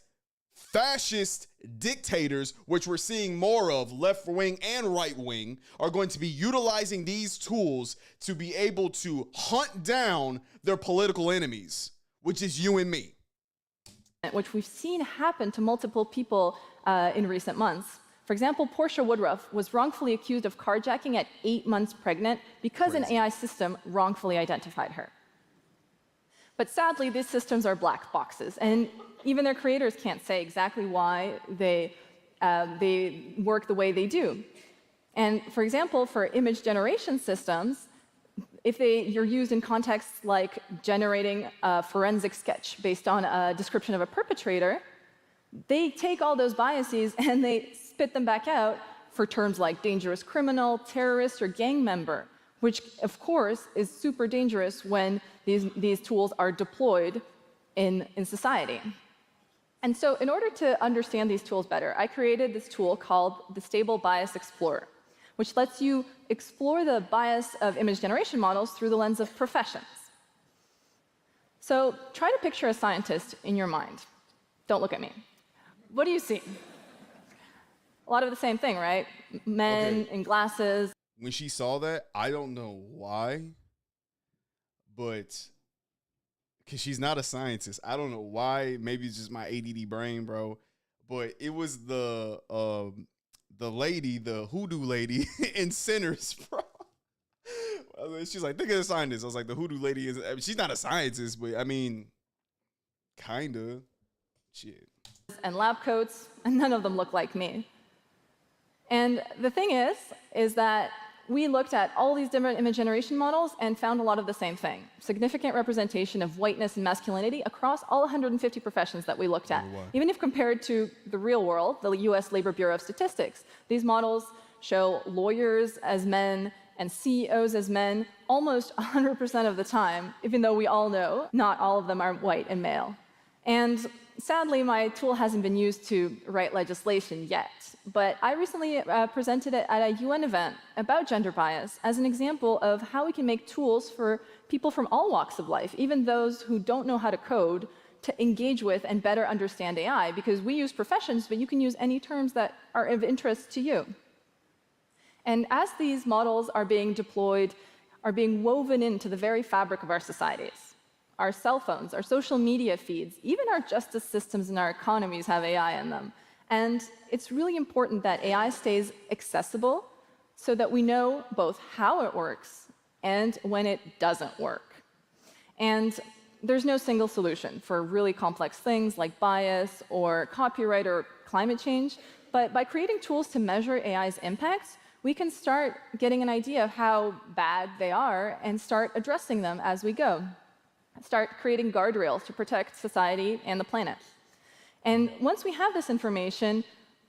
C: fascist dictators, which we're seeing more of, left wing and right wing, are going to be utilizing these tools to be able to hunt down their political enemies, which is you and me.
K: Which we've seen happen to multiple people in recent months. For example, Portia Woodruff was wrongfully accused of carjacking at 8 months pregnant because an AI system wrongfully identified her. But sadly, these systems are black boxes, and even their creators can't say exactly why they work the way they do. And for example, for image generation systems, if you're used in contexts like generating a forensic sketch based on a description of a perpetrator, they take all those biases and they spit them back out for terms like dangerous criminal, terrorist, or gang member, which of course is super dangerous when these tools are deployed in society. And so in order to understand these tools better, I created this tool called the Stable Bias Explorer, which lets you explore the bias of image generation models through the lens of professions. So try to picture a scientist in your mind. Don't look at me. What do you see? A lot of the same thing, right? Men in glasses.
C: When she saw that, I don't know why, but because she's not a scientist. I don't know why. Maybe it's just my ADD brain, bro. But it was the lady, the hoodoo lady in Sinners, bro. She's like, think of the scientist. I was like, the hoodoo lady is. I mean, she's not a scientist, but I mean, kinda. Shit.
K: And lab coats, and none of them look like me. And the thing is that we looked at all these different image generation models and found a lot of the same thing. Significant representation of whiteness and masculinity across all 150 professions that we looked at. Even if compared to the real world, the US Labor Bureau of Statistics, these models show lawyers as men and CEOs as men almost 100% of the time, even though we all know not all of them are white and male. And sadly, my tool hasn't been used to write legislation yet, but I recently presented it at a UN event about gender bias as an example of how we can make tools for people from all walks of life, even those who don't know how to code, to engage with and better understand AI, because we use professions, but you can use any terms that are of interest to you. And as these models are being deployed, are being woven into the very fabric of our societies, our cell phones, our social media feeds, even our justice systems and our economies have AI in them. And it's really important that AI stays accessible so that we know both how it works and when it doesn't work. And there's no single solution for really complex things like bias or copyright or climate change, but by creating tools to measure AI's impacts, we can start getting an idea of how bad they are and start addressing them as we go. Start creating guardrails to protect society and the planet. And once we have this information,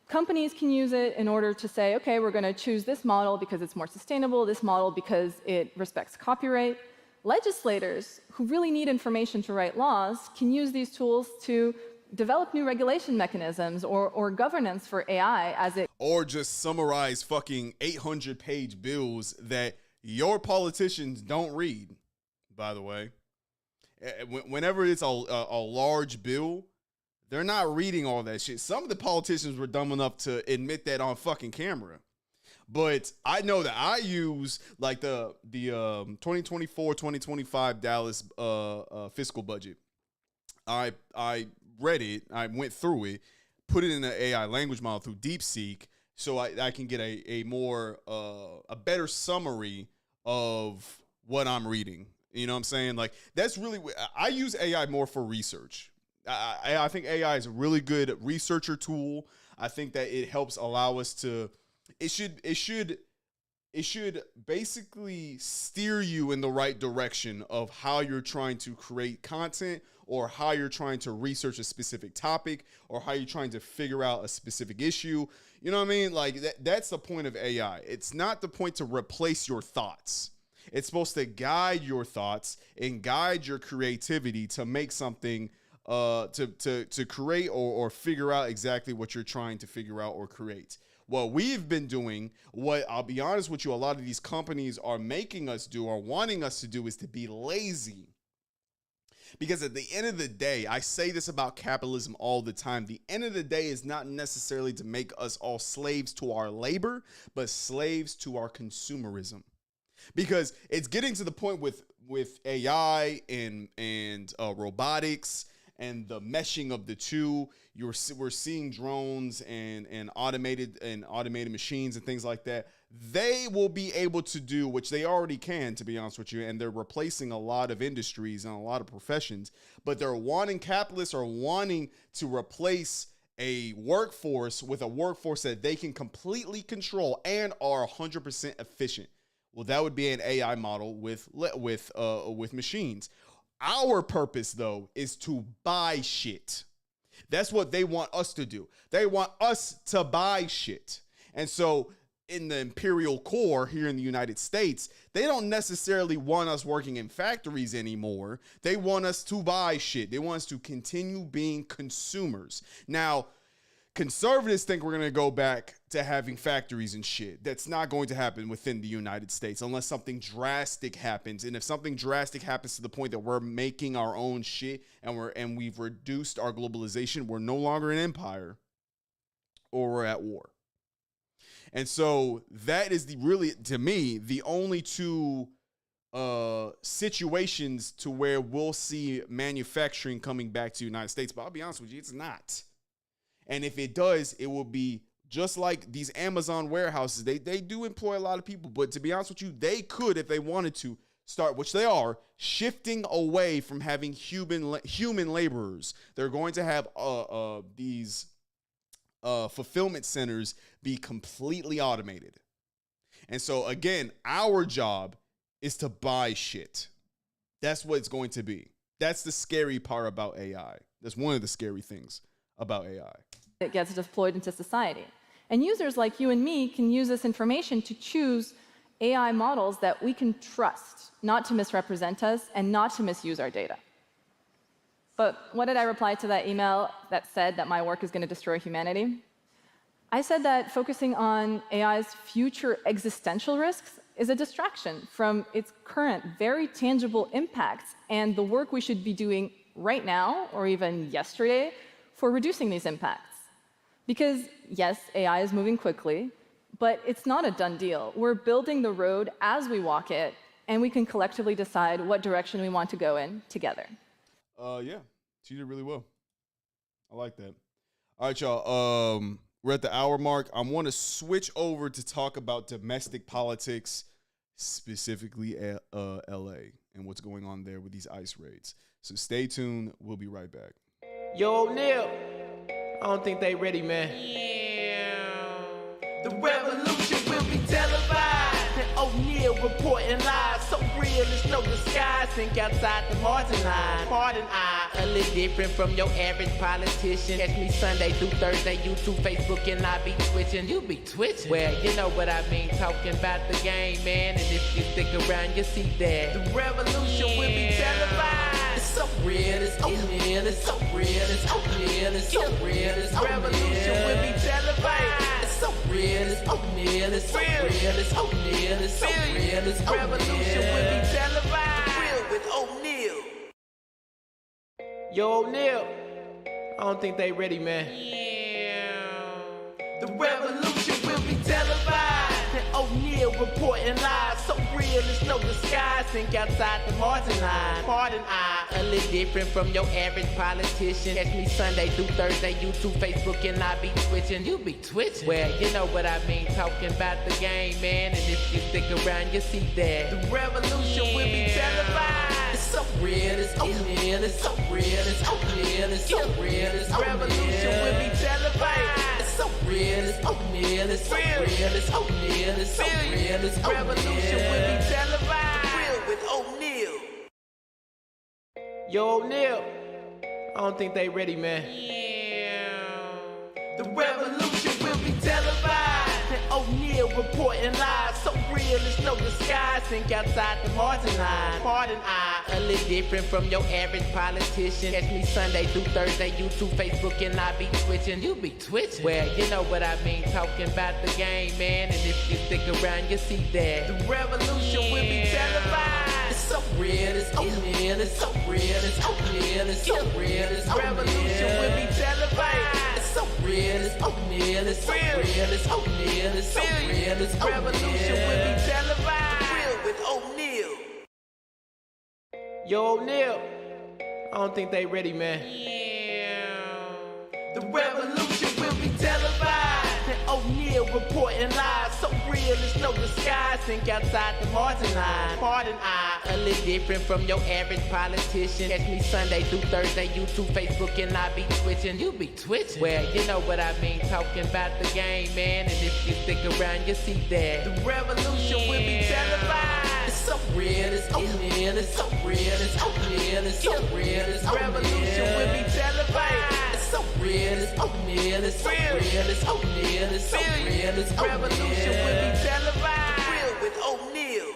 K: companies can use it in order to say, okay, we're going to choose this model because it's more sustainable, this model because it respects copyright. Legislators who really need information to write laws can use these tools to develop new regulation mechanisms or governance for AI as it...
C: Or just summarize fucking 800-page bills that your politicians don't read, by the way. Whenever it's a large bill, they're not reading all that shit. Some of the politicians were dumb enough to admit that on fucking camera. But I know that I use like the 2024-2025 Dallas fiscal budget. I read it, I went through it, put it in the AI language model through DeepSeek, so I can get a better summary of what I'm reading. You know what I'm saying? Like, that's really, I use AI more for research. I think AI is a really good researcher tool. I think that it helps allow us to, it should basically steer you in the right direction of how you're trying to create content, or how you're trying to research a specific topic, or how you're trying to figure out a specific issue. You know what I mean? Like, that's the point of AI. It's not the point to replace your thoughts. It's supposed to guide your thoughts and guide your creativity to make something, to create or figure out exactly what you're trying to figure out or create. What we've been doing, what I'll be honest with you, a lot of these companies are making us do or wanting us to do, is to be lazy. Because at the end of the day, I say this about capitalism all the time, the end of the day is not necessarily to make us all slaves to our labor, but slaves to our consumerism. Because it's getting to the point with AI and robotics and the meshing of the two. We're seeing drones and automated machines and things like that. They will be able to do, which they already can, to be honest with you, and they're replacing a lot of industries and a lot of professions. But capitalists are wanting to replace a workforce with a workforce that they can completely control and are 100% efficient. Well, that would be an AI model with machines. Our purpose, though, is to buy shit. That's what they want us to do. They want us to buy shit. And so in the imperial core here in the United States, they don't necessarily want us working in factories anymore. They want us to buy shit. They want us to continue being consumers. Now, conservatives think we're going to go back to having factories and shit. That's not going to happen within the United States unless something drastic happens. And if something drastic happens to the point that we're making our own shit and we've reduced our globalization, we're no longer an empire, or we're at war. And so that is to me, the only two situations to where we'll see manufacturing coming back to the United States. But I'll be honest with you, it's not. And if it does, it will be just like these Amazon warehouses, they do employ a lot of people. But to be honest with you, they could, if they wanted to, start, which they are, shifting away from having human laborers. They're going to have these fulfillment centers be completely automated. And so, again, our job is to buy shit. That's what it's going to be. That's the scary part about AI. That's one of the scary things about AI.
K: It gets deployed into society. And users like you and me can use this information to choose AI models that we can trust, not to misrepresent us and not to misuse our data. But what did I reply to that email that said that my work is going to destroy humanity? I said that focusing on AI's future existential risks is a distraction from its current very tangible impacts and the work we should be doing right now, or even yesterday, for reducing these impacts. Because, yes, AI is moving quickly, but it's not a done deal. We're building the road as we walk it, and we can collectively decide what direction we want to go in together.
C: Yeah, she did really well. I like that. All right, y'all. We're at the hour mark. I want to switch over to talk about domestic politics, specifically LA, and what's going on there with these ICE raids. So stay tuned. We'll be right back.
D: Yo, Neil. I don't think they ready, man. Yeah. The revolution will be televised. And O'Neal reporting live. So real, there's no disguise. Think outside the margin line. Pardon, a little different from your average politician. Catch me Sunday through Thursday, YouTube, Facebook, and I be twitching. You be twitching. Well, you know what I mean. Talking about the game, man. And if you stick around, you see that. The revolution will be televised. It's so real, it's O'Neal, it's so real, it's O'Neal, it's so real, it's revolution will be televised. It's so real, it's O'Neal, it's so real, it's O'Neal, it's so real, it's revolution will be televised. Real with O'Neal. Yo, O'Neal, I don't think they ready, man. Yeah. The revolution will be televised. And O'Neal reporting live. So real, there's no disguise. Think outside the margin line. Pardon, a little different from your average politician. Catch me Sunday through Thursday, YouTube, Facebook, and I be twitching. You be twitching. Well, you know what I mean. Talking about the game, man. And if you stick around, you see that. The revolution will be televised. It's so real, it's O'Neal, it's so real, it's O'Neal, it's so real, it's revolution will be televised. It's so real, it's O'Neal, it's so real, it's O'Neal, it's so real, it's revolution will be televised. Real with O'Neal. Yo, O'Neal, I don't think they ready, man. Yeah. The revolution will be televised. And O'Neal reporting live. So real, there's no disguise. Think outside the margin line. Pardon, a little different from your average politician. Catch me Sunday through Thursday, YouTube, Facebook, and I be twitching. You be twitching. Well, you know what I mean. Talking about the game, man. And if you stick around, you see that. The revolution will be televised. It's so real, it's O'Neal, it's so real, it's O'Neal, it's so real, it's revolution will be televised. It's so real, it's O'Neal, it's so real, it's O'Neal, it's so real, it's revolution will be televised. Real with O'Neal. Yo, O'Neal, I don't think they ready, man. Yeah. The revolution will be televised. And O'Neal reporting live. So real, there's no disguise. Think outside the margin line. Pardon, a little different from your average politician. Catch me Sunday through Thursday, YouTube, Facebook, and I be twitching. You be twitching. Well, you know what I mean. Talking about the game, man. And if you stick around, you see that. The revolution will be televised. It's so real, it's O'Neal, it's so real, it's O'Neal, it's so real, it's revolution will be televised. It's so real, it's O'Neal, it's so real, it's O'Neal, it's so real, it's revolution will be televised. Real with O'Neal.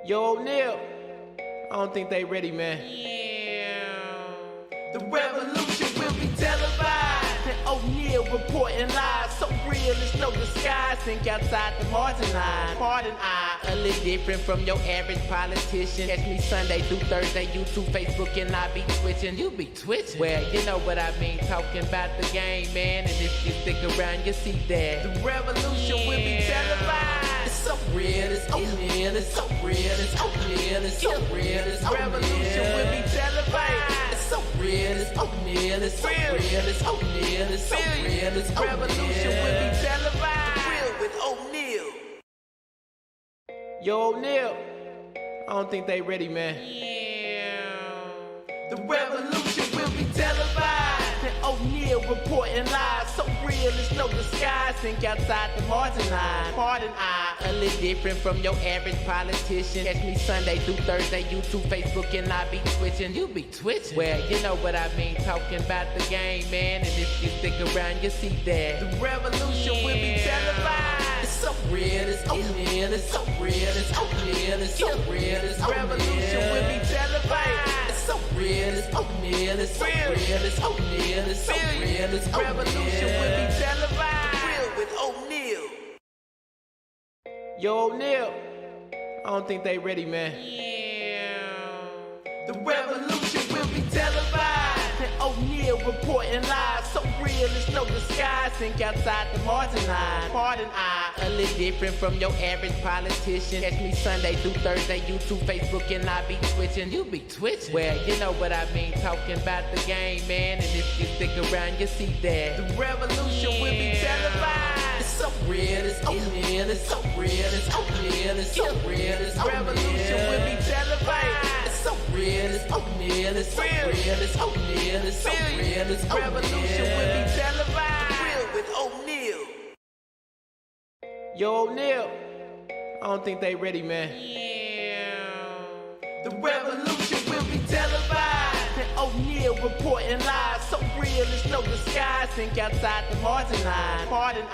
D: Yo, O'Neal, I don't think they ready, man. Yeah. The revolution will be televised. And O'Neal reporting live. So real, there's no disguise. Think outside the margin line. Pardon, a little different from your average politician. Catch me Sunday through Thursday, YouTube, Facebook, and I be twitching. You be twitching. Well, you know what I mean. Talking about the game, man. And if you stick around, you see that. The revolution will be televised. It's so real, it's O'Neal, it's so real, it's O'Neal, it's so real, it's revolution will be televised. It's so real, it's oatmeal, it's so real, it's oatmeal, it's so real, it's revolution will be televised. Real with O'Neal. Yo, O'Neal, I don't think they ready, man. The revolution will be televised. And O'Neal reporting live. So real, it's no disguise. Think outside the margin line. Pardon, a little different from your average politician. Catch me Sunday through Thursday, YouTube, Facebook, and I be twitching. You be twitching. Well, you know what I mean. Talking about the game, man. And if you stick around, you see that. The revolution will be televised. It's so real, it's O'Neal. It's so real, it's O'Neal. It's so real, it's revolution will be televised. It's so real, it's O'Neal. It's so real, it's O'Neal. It's so real, it's revolution will be televised. Real with O'Neal. Yo, O'Neal, I don't think they ready, man. The revolution will be televised. And O'Neal reporting live. So real, it's no disguise. Think outside the margin line. Pardon, a little different from your average politician. Catch me Sunday through Thursday, YouTube, Facebook, and I be twitching. You be twitching. Well, you know what I mean. Talking about the game, man. And if you stick around, you see that. The revolution will be televised. It's so real, it's O'Neal. It's so real, it's O'Neal. It's so real, it's revolution will be televised. It's so real, it's O'Neal. It's so real, it's O'Neal. It's so real, it's revolution will be televised. Real with O'Neal. Yo, O'Neal, I don't think they ready, man. The revolution will be televised. And O'Neal reporting live. So real, it's no disguise. Think outside the margin line. Pardon,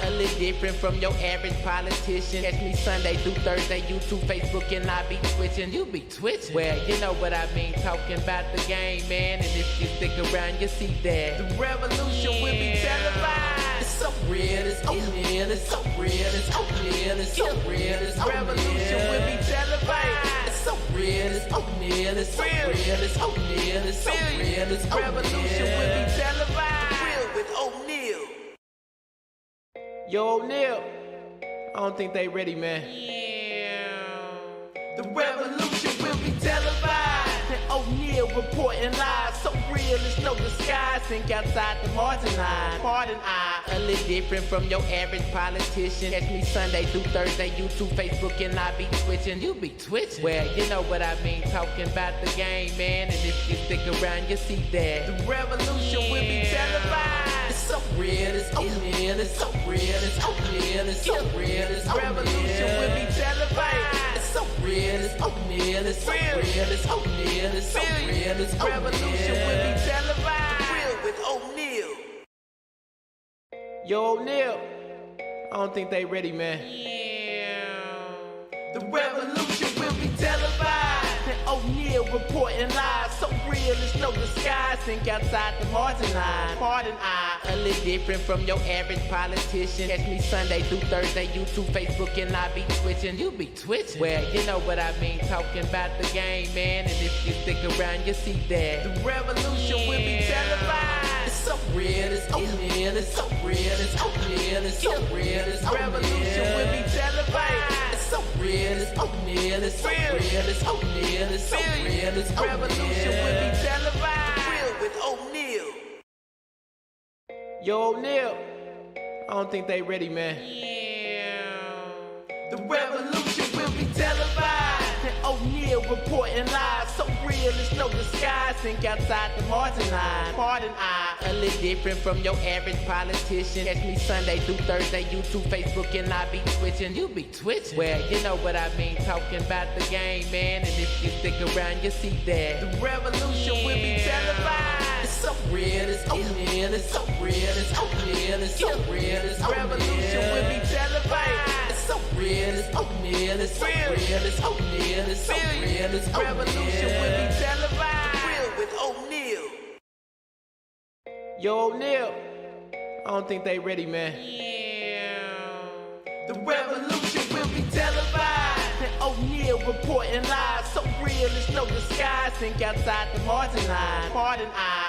D: a little different from your average politician. Catch me Sunday through Thursday, YouTube, Facebook, and I be twitching. You be twitching. Well, you know what I mean. Talking about the game, man. And if you stick around, you see that. The revolution will be televised. It's so real, it's O'Neal. It's so real, it's O'Neal. It's so real, it's revolution will be televised. It's so real, it's O'Neal. It's so real, it's O'Neal. It's so real, it's revolution will be televised. Real with O'Neal. Yo, O'Neal, I don't think they ready, man. The revolution will be televised. And O'Neal reporting live. So real, it's no disguise. Think outside the margin line. Pardon, a little different from your average politician. Catch me Sunday through Thursday, YouTube, Facebook, and I be twitching. You be twitching. Well, you know what I mean. Talking about the game, man. And if you stick around, you see that. The revolution will be televised. It's so real, it's O'Neal. It's so real, it's O'Neal. It's so real, it's revolution will be televised. It's so real, it's O'Neal. It's so real, it's O'Neal. It's so real, it's revolution will be televised. Real with O'Neal. Yo, O'Neal, I don't think they ready, man. The revolution will be televised. And O'Neal reporting live. So real, it's no disguise. Think outside the margin line. Pardon, a little different from your average politician. Catch me Sunday through Thursday, YouTube, Facebook, and I be twitching. You be twitching. Well, you know what I mean. Talking about the game, man. And if you stick around, you see that. The revolution will be televised. It's so real, it's O'Neal. It's so real, it's O'Neal. It's so real, it's revolution will be televised. It's so real, it's O'Neal. It's so real, it's O'Neal. It's so real, it's revolution will be televised. Real with O'Neal. Yo, O'Neal, I don't think they ready, man. The revolution will be televised. And O'Neal reporting live. So real, it's no disguise. Think outside the margin line. Pardon, a little different from your average politician. Catch me Sunday through Thursday, YouTube, Facebook, and I be twitching. You be twitching. Well, you know what I mean. Talking about the game, man. And if you stick around, you see that. The revolution will be televised. It's so real, it's O'Neal. It's so real, it's O'Neal. It's so real, it's revolution will be televised. It's so real, it's O'Neal. It's so real, it's O'Neal. It's so real, it's revolution will be televised. Real with O'Neal. Yo, O'Neal, I don't think they ready, man. The revolution will be televised. And O'Neal reporting live. So real, it's no disguise. Think outside the margin line. Pardon,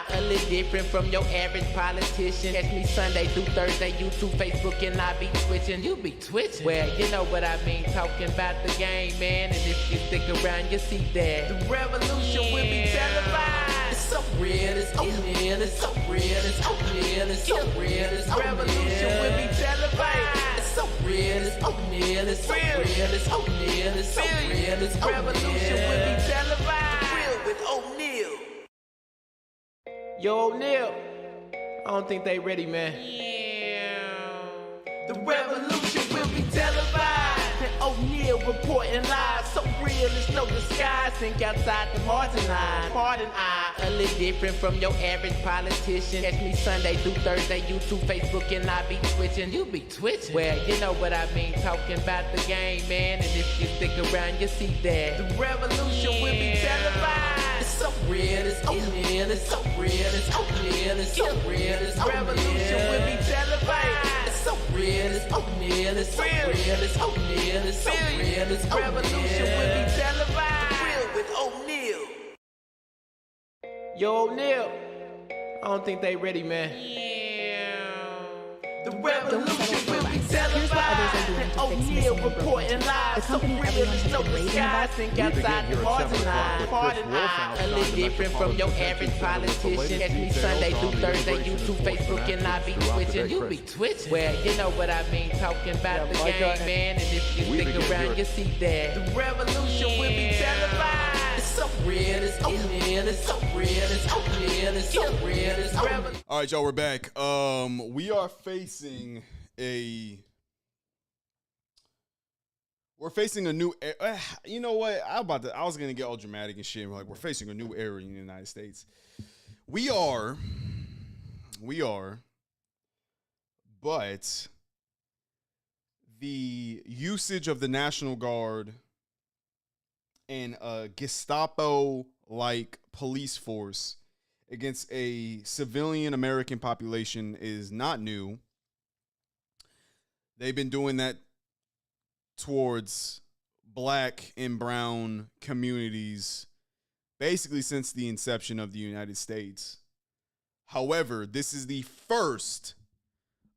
D: a little different from your average politician. Catch me Sunday through Thursday, YouTube, Facebook, and I be twitching. You be twitching. Well, you know what I mean. Talking about the game, man. And if you stick around, you see that. The revolution will be televised. It's so real, it's O'Neal, it's so real, it's O'Neal, it's so real, it's revolution will be televised. It's so real, it's O'Neal, it's so real, it's O'Neal, it's so real, it's revolution will be televised. Real with O'Neal. Yo, O'Neal, I don't think they ready, man. The revolution will be televised. And O'Neal reporting live. So real, it's no disguise. Think outside the margin line. Pardon, a little different from your average politician. Catch me Sunday through Thursday, YouTube, Facebook, and I be twitching. You be twitching. Well, you know what I mean. Talking about the game, man. And if you stick around, you see that the revolution will be televised. It's so real, it's O'Neal, it's so real, it's O'Neal, it's so real, it's revolution will be televised. It's so real, it's O'Neal, it's so real, it's O'Neal, it's so real, it's revolution will be televised. Real with O'Neal. Yo, O'Neal, I don't think they ready, man. The revolution will be televised. And O'Neal reporting live. So real, it's no disguise. Think outside the margin line. Pardon, a little different from your average politician. Catch me Sunday through Thursday, YouTube, Facebook, and I be twitching. You be twitching. Well, you know what I mean. Talking about the game, man. And if you stick around, you see that the revolution will be televised. It's so real, it's O'Neal, it's so real, it's O'Neal, it's so real, it's revolution.
C: All right, y'all, we're back. We are facing a new you know what? I was gonna get all dramatic and shit. We're facing a new era in the United States. We are, but the usage of the National Guard and a Gestapo-like police force against a civilian American population is not new. They've been doing that towards black and brown communities basically since the inception of the United States. However, this is the first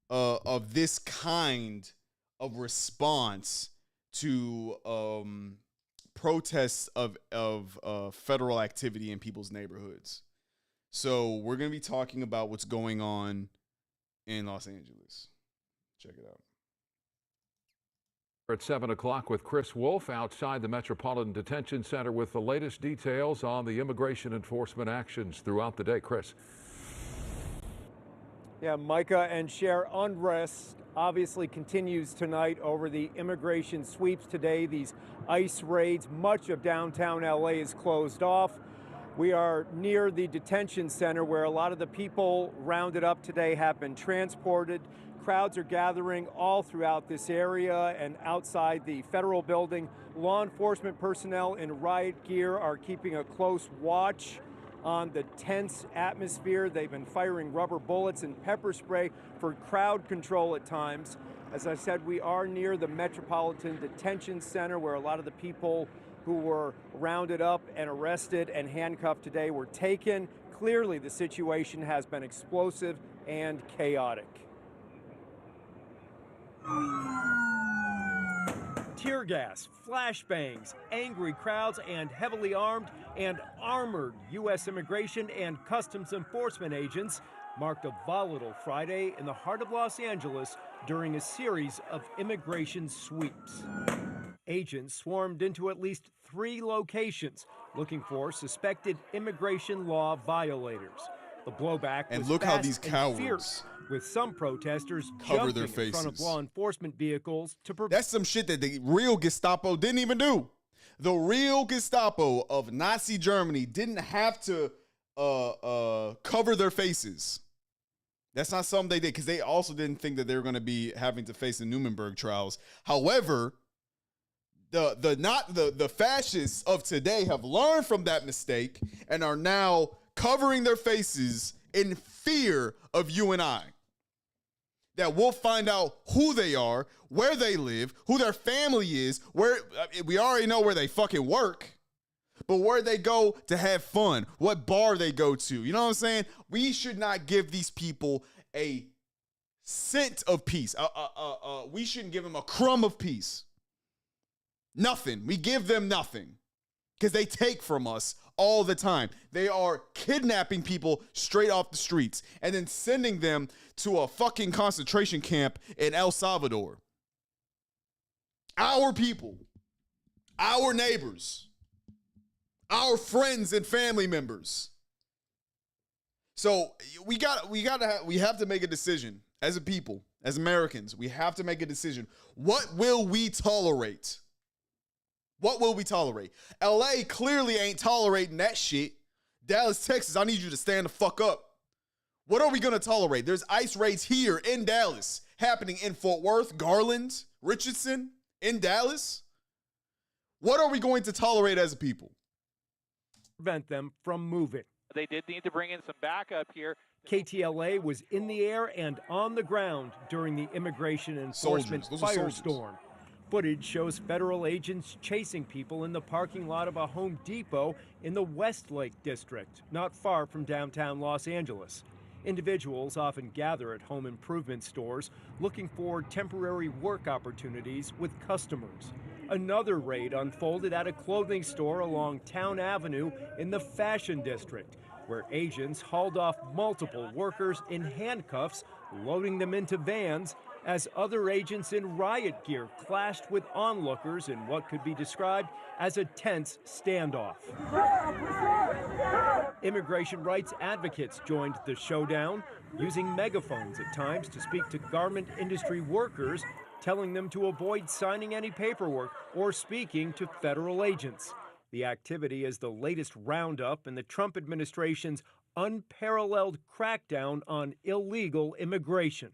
C: of this kind of response to protests of federal activity in people's neighborhoods. So we're going to be talking about what's going on in Los Angeles. Check it out.
M: At 7 o'clock with Chris Wolf outside the Metropolitan Detention Center with the latest details on the immigration enforcement actions throughout the day. Chris.
N: Yeah, Micah and Cher, unrest obviously continues tonight over the immigration sweeps today, these ICE raids. Much of downtown LA is closed off. We are near the detention center where a lot of the people rounded up today have been transported. Crowds are gathering all throughout this area and outside the federal building. Law enforcement personnel in riot gear are keeping a close watch on the tense atmosphere. They've been firing rubber bullets and pepper spray for crowd control at times. As I said, we are near the Metropolitan Detention Center where a lot of the people who were rounded up and arrested and handcuffed today were taken. Clearly, the situation has been explosive and chaotic. Tear gas, flashbangs, angry crowds, and heavily armed and armored U.S. immigration and customs enforcement agents marked a volatile Friday in the heart of Los Angeles during a series of immigration sweeps. Agents swarmed into at least 3 locations looking for suspected immigration law violators. The blowback was
C: look how
N: fast
C: these
N: and
C: cowards
N: fierce, with some protesters
C: cover
N: jumping
C: their faces
N: in front of law enforcement vehicles to prevent.
C: That's some shit that the real Gestapo didn't even do. The real Gestapo of Nazi Germany didn't have to cover their faces. That's not something they did because they also didn't think that they were going to be having to face the Nuremberg trials. However, the fascists of today have learned from that mistake and are now covering their faces in fear of you and I. That we'll find out who they are, where they live, who their family is, where we already know where they fucking work, but where they go to have fun, what bar they go to. You know what I'm saying? We should not give these people a cent of peace. We shouldn't give them a crumb of peace. Nothing. We give them nothing. because they take from us all the time. They are kidnapping people straight off the streets and then sending them to a fucking concentration camp in El Salvador. Our people, our neighbors, our friends and family members. So we have to make a decision as a people, as Americans. We have to make a decision. What will we tolerate? What will we tolerate? LA clearly ain't tolerating that shit. Dallas, Texas, I need you to stand the fuck up. What are we going to tolerate? There's ICE raids here in Dallas, happening in Fort Worth, Garland, Richardson, in Dallas. What are we going to tolerate as a people?
N: Prevent them from moving.
O: They did need to bring in some backup here.
N: KTLA was in the air and on the ground during the immigration enforcement firestorm. Footage shows federal agents chasing people in the parking lot of a Home Depot in the Westlake district, not far from downtown Los Angeles. Individuals often gather at home improvement stores looking for temporary work opportunities with customers. Another raid unfolded at a clothing store along Town Avenue in the Fashion District, where agents hauled off multiple workers in handcuffs, loading them into vans, as other agents in riot gear clashed with onlookers in what could be described as a tense standoff. Immigration rights advocates joined the showdown, using megaphones at times to speak to garment industry workers, telling them to avoid signing any paperwork or speaking to federal agents. The activity is the latest roundup in the Trump administration's unparalleled crackdown on illegal immigration.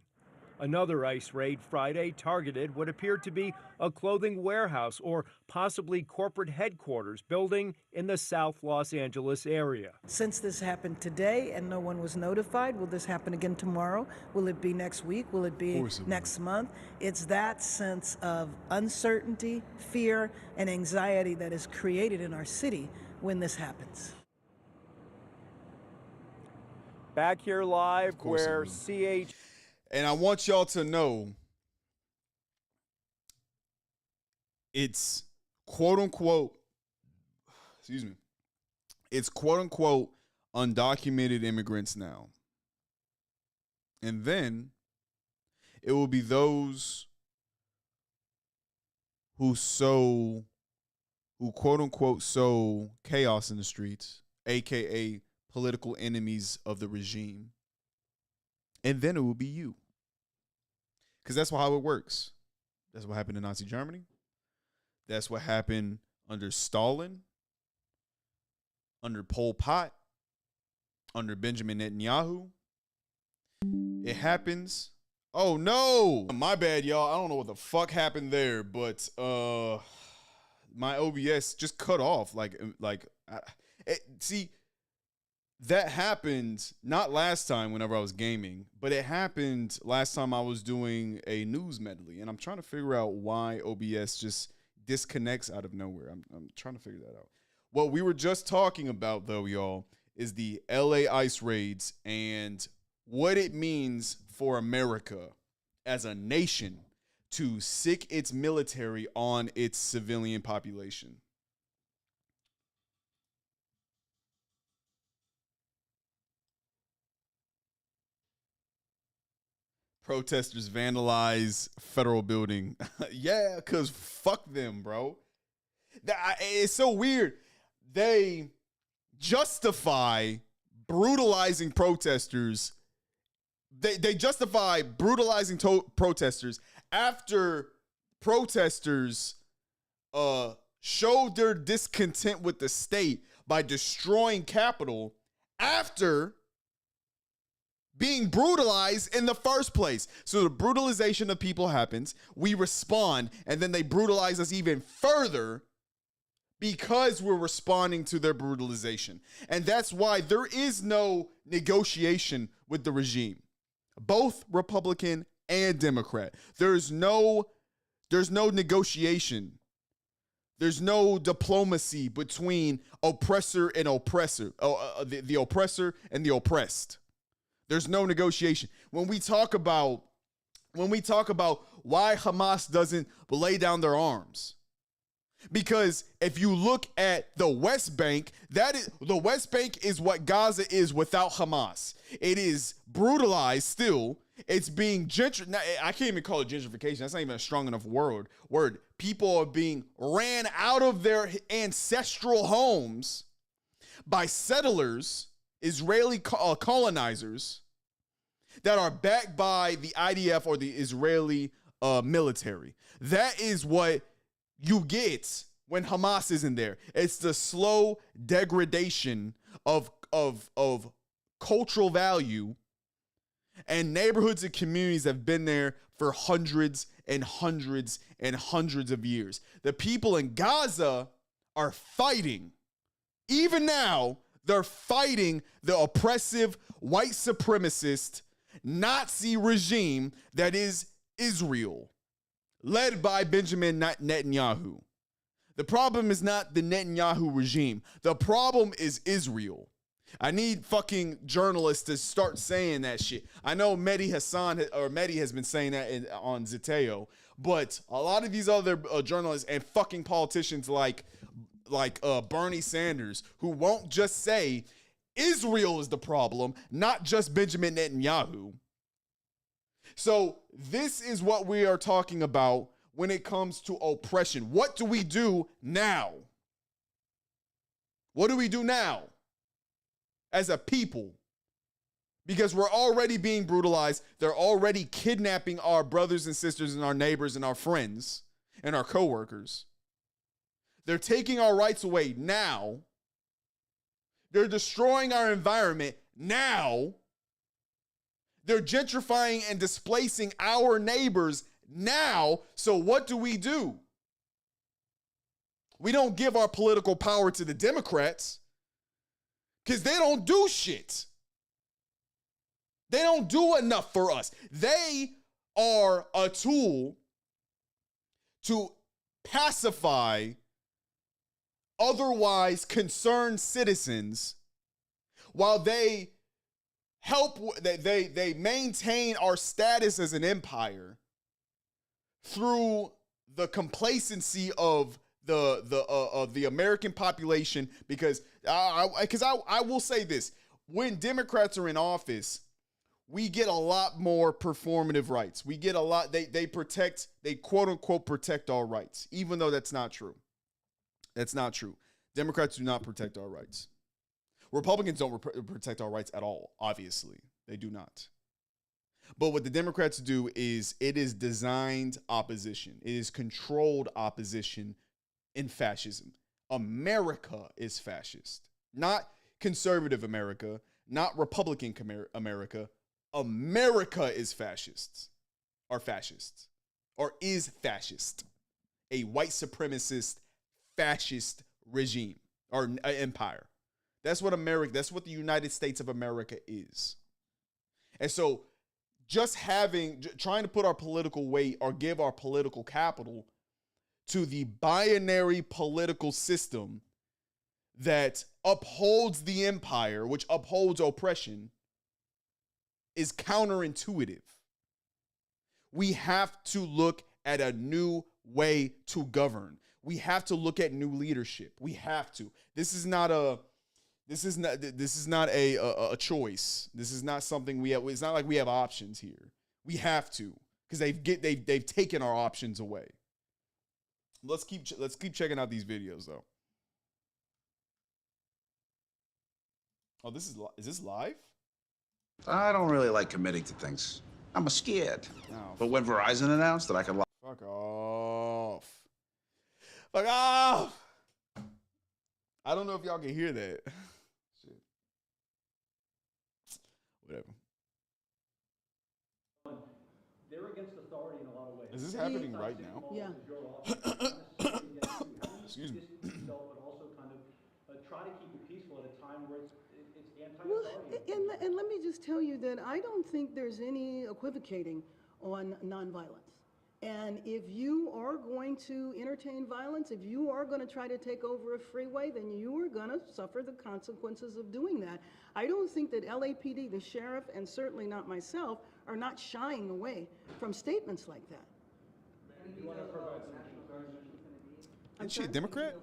N: Another ICE raid Friday targeted what appeared to be a clothing warehouse or possibly corporate headquarters building in the South Los Angeles area.
P: Since this happened today and no one was notified, will this happen again tomorrow? Will it be next week? Will it be next month? It's that sense of uncertainty, fear, and anxiety that is created in our city when this happens.
N: Back here live where CH...
C: And I want y'all to know it's quote unquote, it's quote unquote undocumented immigrants now. And then it will be those who quote unquote sow chaos in the streets, AKA political enemies of the regime. And then it will be you. Because that's how it works. That's what happened in Nazi Germany. That's what happened under Stalin, under Pol Pot, under Benjamin Netanyahu. It happens. Oh, no. My bad, y'all. I don't know what the fuck happened there, but my OBS just cut off. See, that happened not last time whenever I was gaming, but it happened last time I was doing a news medley. And I'm trying to figure out why OBS just disconnects out of nowhere. I'm trying to figure that out. What we were just talking about, though, y'all, is the LA ICE raids and what it means for America as a nation to sick its military on its civilian population. Protesters vandalize federal building. Yeah, because fuck them, bro. It's so weird. They justify brutalizing protesters. They justify brutalizing protesters after protesters showed their discontent with the state by destroying Capitol after being brutalized in the first place. So the brutalization of people happens, we respond, and then they brutalize us even further because we're responding to their brutalization. And that's why there is no negotiation with the regime, both Republican and Democrat. There's no negotiation. There's no diplomacy between oppressor and oppressor, the oppressor and the oppressed. There's no negotiation. When we talk about why Hamas doesn't lay down their arms, Because if you look at the West Bank, the West Bank is what Gaza is without Hamas. It is brutalized still. It's being I can't even call it gentrification. That's not even a strong enough word. People are being ran out of their ancestral homes by settlers, Israeli colonizers that are backed by the IDF or the Israeli military. That is what you get when Hamas isn't there. It's the slow degradation of cultural value, and neighborhoods and communities have been there for hundreds and hundreds and hundreds of years. The people in Gaza are fighting. Even now, they're fighting the oppressive, white supremacist, Nazi regime that is Israel, led by Benjamin Netanyahu. The problem is not the Netanyahu regime. The problem is Israel. I need fucking journalists to start saying that shit. I know Mehdi has been saying that on Zeteo, but a lot of these other journalists and fucking politicians like Bernie Sanders, who won't just say Israel is the problem, not just Benjamin Netanyahu. So this is what we are talking about when it comes to oppression. What do we do now? What do we do now as a people? Because we're already being brutalized. They're already kidnapping our brothers and sisters and our neighbors and our friends and our coworkers. They're taking our rights away now. They're destroying our environment now. They're gentrifying and displacing our neighbors now. So what do? We don't give our political power to the Democrats because they don't do shit. They don't do enough for us. They are a tool to pacify otherwise concerned citizens while they they maintain our status as an empire through the complacency of the American population. Because I will say this: when Democrats are in office, we get a lot more performative rights. We get a lot. They quote unquote protect our rights, even though that's not true. That's not true. Democrats do not protect our rights. Republicans don't protect our rights at all. Obviously, they do not. But what the Democrats do is it is designed opposition. It is controlled opposition in fascism. America is fascist, not conservative America, not Republican America. America is fascists, or is fascist, a white supremacist fascist regime or empire. That's what the United States of America is. And so just trying to put our political weight or give our political capital to the binary political system that upholds the empire, which upholds oppression, is counterintuitive. We have to look at a new way to govern. We have to look at new leadership. We have to. This is not a choice. This is not something we have. It's not like we have options here. We have to, because they've taken our options away. Let's keep checking out these videos though. Oh, is this live?
Q: I don't really like committing to things. I'm scared.
C: Oh,
Q: but when Verizon announced that I could
C: fuck off. Fuck off. I don't know if y'all can hear that. Shit. Whatever.
R: They're against authority in a lot of ways.
C: Is this happening right now?
R: Yeah.
C: Excuse me.
R: But also kind of try to keep it peaceful at a time where it's anti-authority.
P: And let me just tell you that I don't think there's any equivocating on nonviolence. And if you are going to entertain violence, if you are going to try to take over a freeway, then you are going to suffer the consequences of doing that. I don't think that LAPD, the sheriff, and certainly not myself, are not shying away from statements like that.
C: Isn't she a Democrat?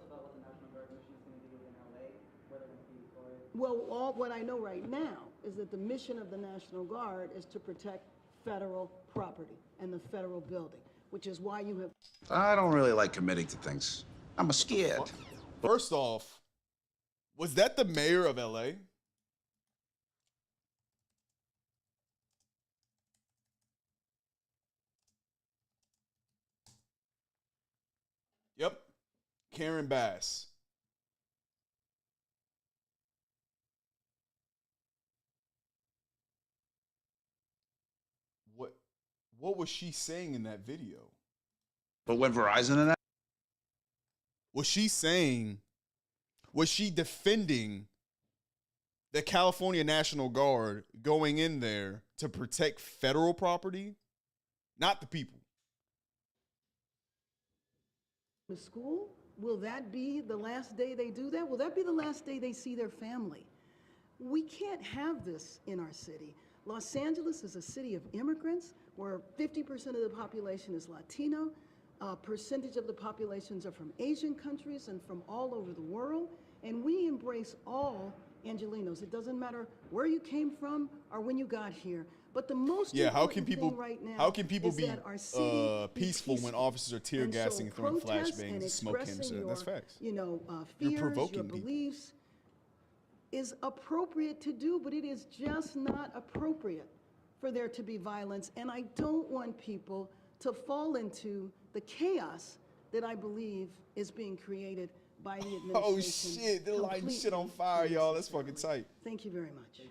P: Well, what I know right now is that the mission of the National Guard is to protect federal property and the federal building, which is why you have...
Q: I don't really like committing to things. I'm scared.
C: First off, was that the mayor of LA? Yep. Karen Bass. What was she saying in that video?
Q: But when Verizon and that?
C: Was she defending the California National Guard going in there to protect federal property, not the people?
P: The school, will that be the last day they do that? Will that be the last day they see their family? We can't have this in our city. Los Angeles is a city of immigrants where 50% of the population is Latino. A percentage of the populations are from Asian countries and from all over the world. And we embrace all Angelenos. It doesn't matter where you came from or when you got here. But the most important thing right now
C: how can people
P: is
C: be
P: that our city
C: peaceful when officers are tear gassing and throwing flashbangs and smoke cameras? That's facts.
P: Fears, your beliefs is appropriate to do, but it is just not appropriate for there to be violence. And I don't want people to fall into the chaos that I believe is being created by the administration.
C: Oh shit, they're lighting shit on fire, y'all. That's fucking tight.
P: Thank you very much.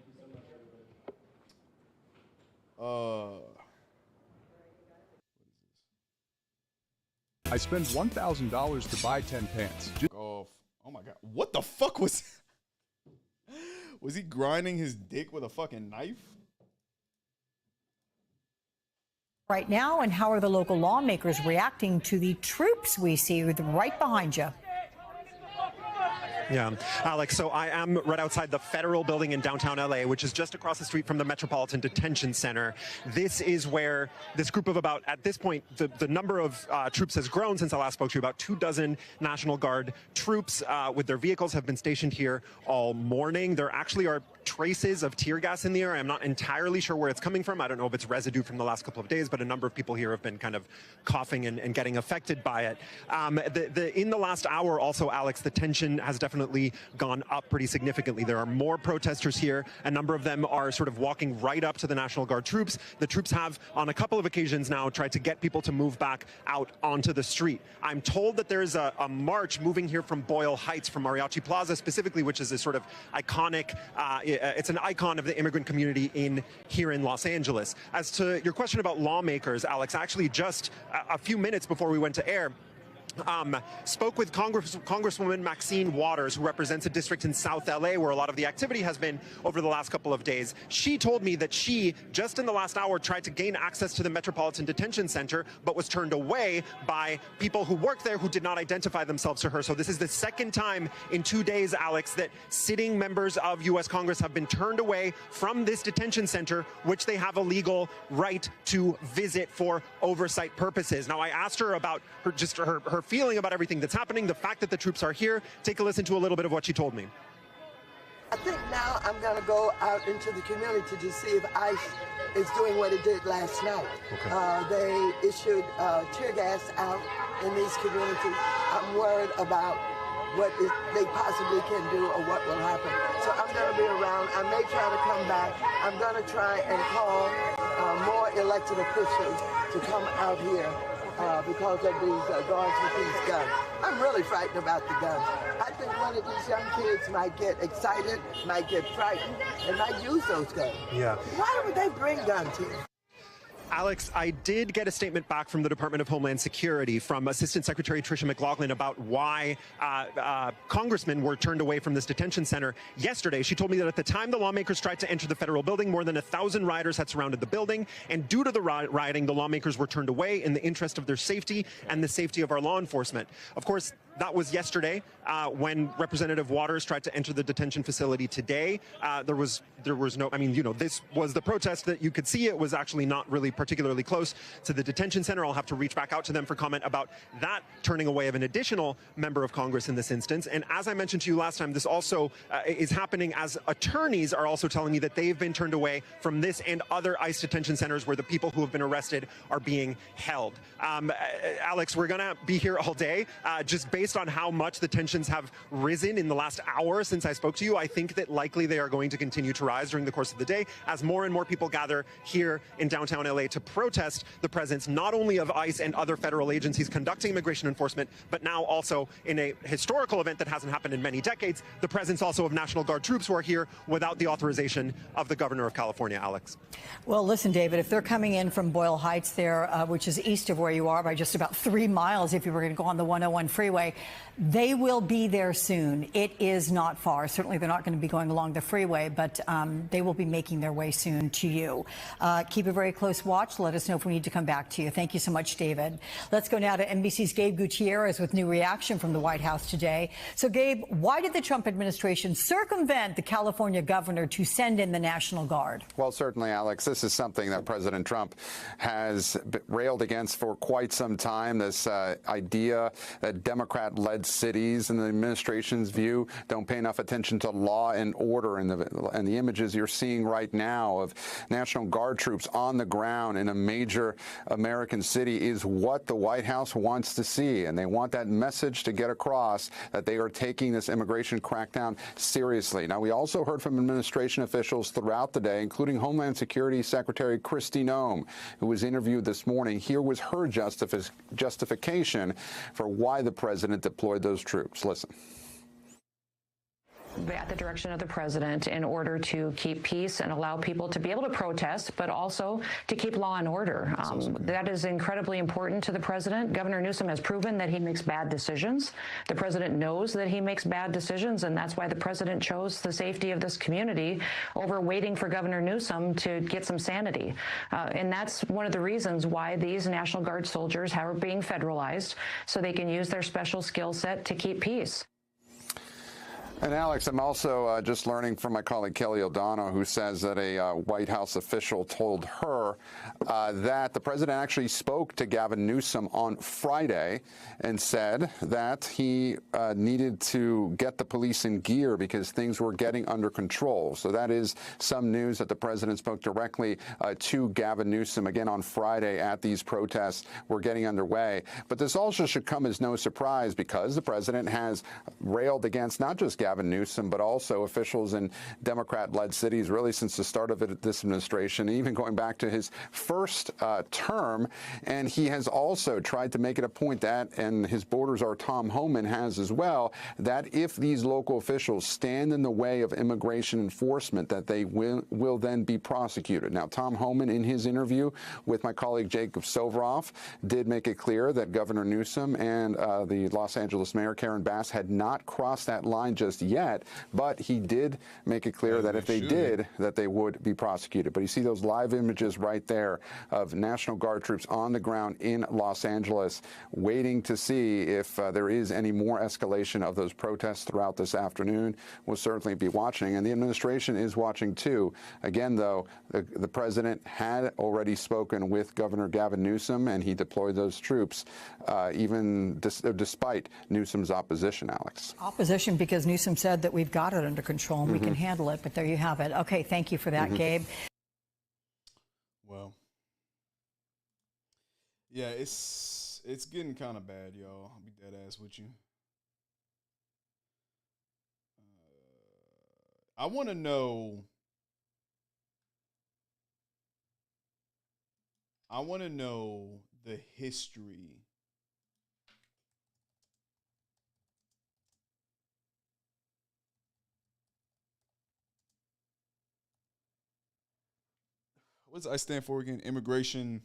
S: I spent $1,000 to buy 10 pants.
C: Oh my god. What the fuck was he grinding his dick with a fucking knife?
T: Right now, and how are the local lawmakers reacting to the troops we see right behind you?
U: Yeah, Alex, so I am right outside the federal building in downtown LA, which is just across the street from the Metropolitan Detention Center. This is where this group of about, at this point, the number of troops has grown since I last spoke to you. About 24 National Guard troops with their vehicles have been stationed here all morning. There actually are traces of tear gas in the air. I'm not entirely sure where it's coming from. I don't know if it's residue from the last couple of days, but a number of people here have been kind of coughing and getting affected by it. In the last hour also, Alex, the tension has definitely gone up pretty significantly. There are more protesters here. A number of them are sort of walking right up to the National Guard troops. The troops have, on a couple of occasions now, tried to get people to move back out onto the street. I'm told that there's a march moving here from Boyle Heights, from Mariachi Plaza specifically, which is a sort of iconic, it's an icon of the immigrant community here in Los Angeles. As to your question about lawmakers, Alex, actually just a few minutes before we went to air, spoke with Congresswoman Maxine Waters, who represents a district in South LA where a lot of the activity has been over the last couple of days. She told me that she, just in the last hour, tried to gain access to the Metropolitan Detention Center, but was turned away by people who work there who did not identify themselves to her. So this is the second time in 2 days, Alex, that sitting members of U.S. Congress have been turned away from this detention center, which they have a legal right to visit for oversight purposes. Now, I asked her about her feeling about everything that's happening, the fact that the troops are here. Take a listen to a little bit of what she told me.
V: I think now I'm going to go out into the community to see if ICE is doing what it did last night. Okay. They issued tear gas out in these communities. I'm worried about what they possibly can do or what will happen. So I'm going to be around. I may try to come back. I'm going to try and call more elected officials to come out here because of these guards with these guns. I'm really frightened about the guns. I think one of these young kids might get excited, might get frightened, and might use those guns. Yeah. Why would they bring guns here?
U: Alex, I did get a statement back from the Department of Homeland Security from Assistant Secretary Tricia McLaughlin about why congressmen were turned away from this detention center yesterday. She told me that at the time the lawmakers tried to enter the federal building, more than 1,000 rioters had surrounded the building, and due to the rioting, the lawmakers were turned away in the interest of their safety and the safety of our law enforcement. Of course, That was yesterday when Representative Waters tried to enter the detention facility today. There was no, I mean, this was the protest that you could see. It was actually not really particularly close to the detention center. I'll have to reach back out to them for comment about that turning away of an additional member of Congress in this instance. And as I mentioned to you last time, this also is happening as attorneys are also telling me that they've been turned away from this and other ICE detention centers where the people who have been arrested are being held. Alex, we're going to be here all day. Just based on how much the tensions have risen in the last hour since I spoke to you, I think that likely they are going to continue to rise during the course of the day as more and more people gather here in downtown LA to protest the presence not only of ICE and other federal agencies conducting immigration enforcement, but now also in a historical event that hasn't happened in many decades, the presence also of National Guard troops who are here without the authorization of the governor of California, Alex.
T: Well, listen, David, if they're coming in from Boyle Heights there, which is east of where you are by just about 3 miles if you were going to go on the 101 freeway, they will be there soon. It is not far. Certainly they're not going to be going along the freeway, but they will be making their way soon to you. Keep a very close watch. Let us know if we need to come back to you. Thank you so much, David. Let's go now to NBC's Gabe Gutierrez with new reaction from the White House today. So, Gabe, why did the Trump administration circumvent the California governor to send in the National Guard?
A: Well, certainly, Alex, this is something that President Trump has railed against for quite some time, this idea that Democrat-led cities, in the administration's view, don't pay enough attention to law and order. And the images you're seeing right now of National Guard troops on the ground in a major American city is what the White House wants to see. And they want that message to get across that they are taking this immigration crackdown seriously. Now, we also heard from administration officials throughout the day, including Homeland Security Secretary Kristi Noem, who was interviewed this morning. Here was her justification for why the president deployed those troops. Listen.
B: At the direction of the president in order to keep peace and allow people to be able to protest, but also to keep law and order. That is incredibly important to the president. Governor Newsom has proven that he makes bad decisions. The president knows that he makes bad decisions, and that's why the president chose the safety of this community over waiting for Governor Newsom to get some sanity. And that's one of the reasons why these National Guard soldiers are being federalized, so they can use their special skill set to keep peace.
A: And Alex, I'm also just learning from my colleague Kelly O'Donnell, who says that a White House official told her that the president actually spoke to Gavin Newsom on Friday and said that he needed to get the police in gear because things were getting under control. So that is some news that the president spoke directly to Gavin Newsom again on Friday at these protests were getting underway. But this also should come as no surprise because the president has railed against not just Gavin Newsom, but also officials in Democrat-led cities really since the start of this administration, even going back to his first term. And he has also tried to make it a point that, and his borders are Tom Homan has as well, that if these local officials stand in the way of immigration enforcement, that they will then be prosecuted. Now, Tom Homan, in his interview with my colleague Jacob Sovroff, did make it clear that Governor Newsom and the Los Angeles Mayor Karen Bass had not crossed that line just yet, but he did make it clear that if they did, that they would be prosecuted. But you see those live images right there of National Guard troops on the ground in Los Angeles, waiting to see if there is any more escalation of those protests throughout this afternoon. We'll certainly be watching, and the administration is watching too. Again, though, the president had already spoken with Governor Gavin Newsom, and he deployed those troops, even despite Newsom's opposition, Alex.
T: Opposition because Newsom said that we've got it under control and we can handle it, but there you have it. Okay, thank you for that, Gabe.
C: Well, yeah, it's getting kind of bad, y'all. I'll be dead ass with you. I want to know. I want to know the history what does I stand for again? Immigration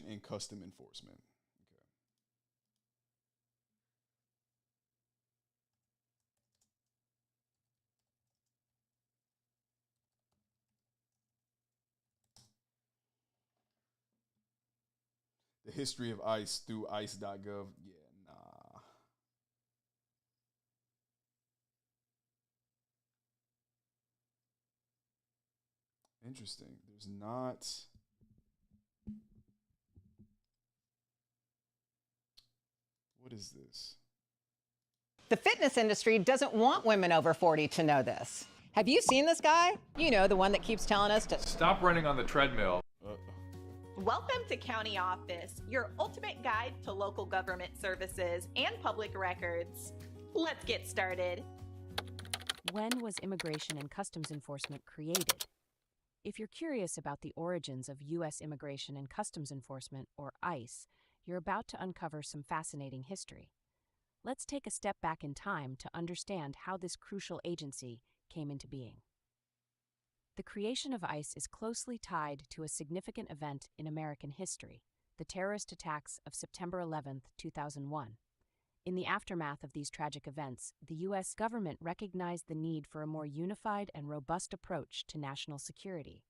C: and custom enforcement. Okay. history of ICE through ice.gov. Yeah, nah. Interesting. There's not. What is this?
F: The fitness industry doesn't want women over 40 to know this. Have you seen this guy? You know, the one that keeps telling us to
M: Stop running on the treadmill.
G: Welcome to County Office, your ultimate guide to local government services and public records. Let's get started.
W: When was Immigration and Customs Enforcement created? If you're curious about the origins of U.S. Immigration and Customs Enforcement, or ICE, you're about to uncover some fascinating history. Let's take a step back in time to understand how this crucial agency came into being. The creation of ICE is closely tied to a significant event in American history, the terrorist attacks of September 11, 2001. In the aftermath of these tragic events, the U.S. government recognized the need for a more unified and robust approach to national security.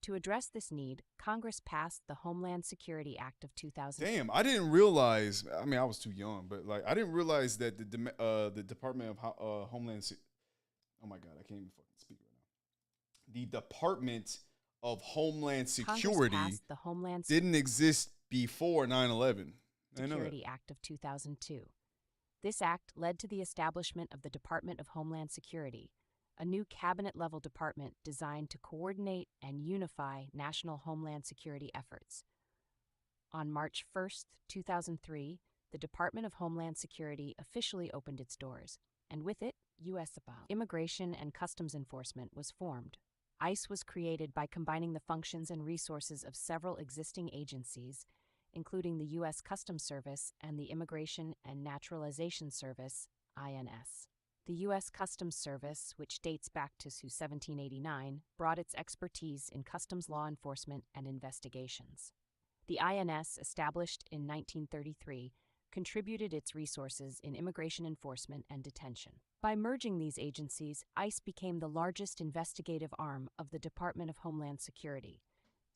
W: To address this need, Congress passed the Homeland Security Act of 2000.
C: Damn, I didn't realize. I mean, I was too young, but like, I didn't realize that the Department of Homeland. Oh my God, I can't even fucking speak right now. The Department of Homeland Security
W: The Homeland
C: didn't exist before 9/11.
W: Security Act of 2002. This act led to the establishment of the Department of Homeland Security, a new cabinet-level department designed to coordinate and unify national homeland security efforts. On March 1, 2003, the Department of Homeland Security officially opened its doors, and with it, U.S. Immigration and Customs Enforcement was formed. ICE was created by combining the functions and resources of several existing agencies, including the U.S. Customs Service and the Immigration and Naturalization Service, INS. The U.S. Customs Service, which dates back to 1789, brought its expertise in customs law enforcement and investigations. The INS, established in 1933, contributed its resources in immigration enforcement and detention. By merging these agencies, ICE became the largest investigative arm of the Department of Homeland Security,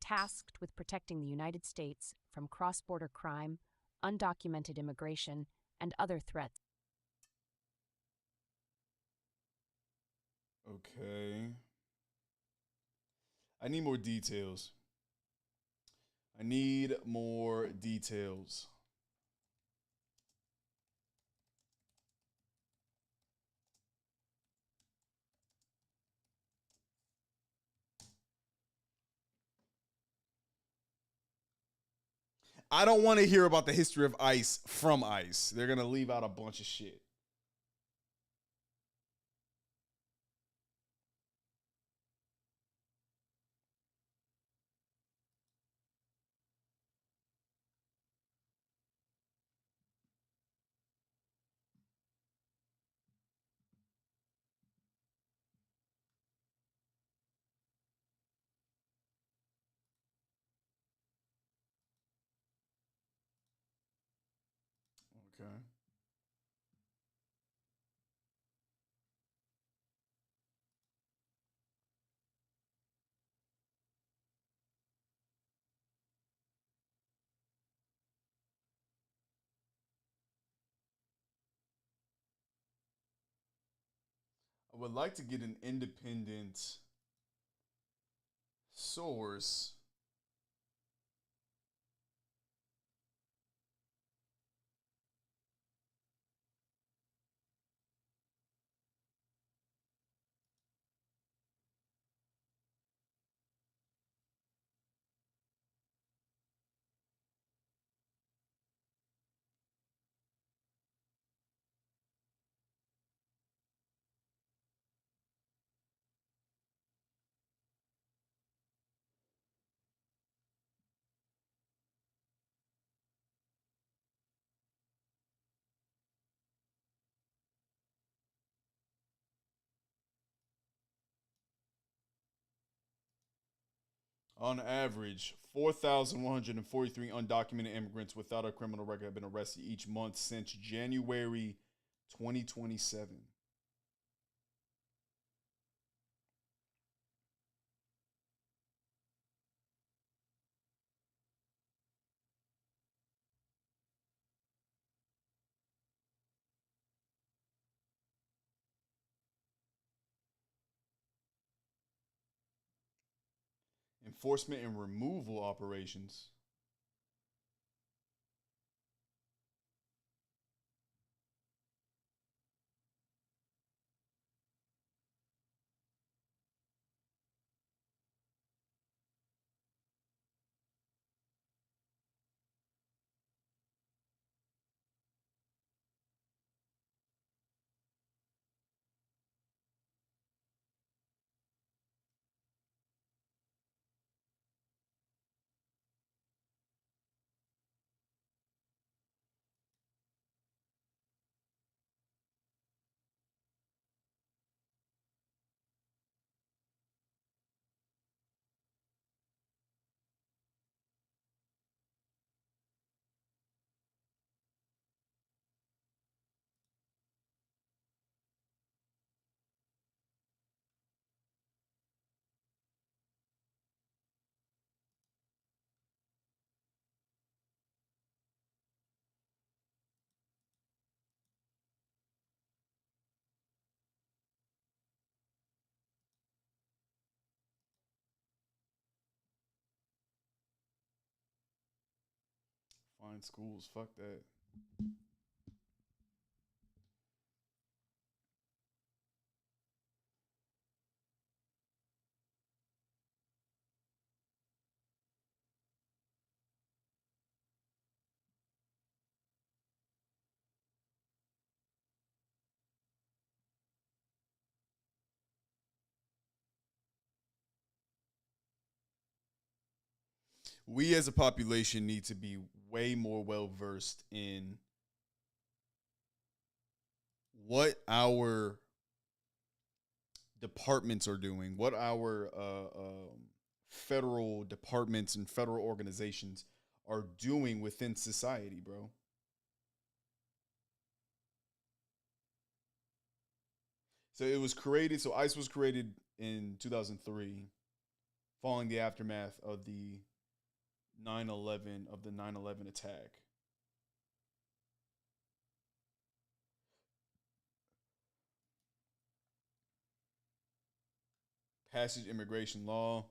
W: tasked with protecting the United States from cross-border crime, undocumented immigration, and other threats.
C: Okay. I need more details. I need more details. I don't want to hear about the history of ICE from ICE. They're going to leave out a bunch of shit. Okay. I would like to get an independent source. On average, 4,143 undocumented immigrants without a criminal record have been arrested each month since January 2027. Enforcement and removal operations. Fine schools, fuck that. We as a population need to be way more well versed in what our departments are doing, what our federal departments and federal organizations are doing within society, bro. So it was created, so ICE was created in 2003, following the aftermath of the 9/11 attack. Passage immigration law.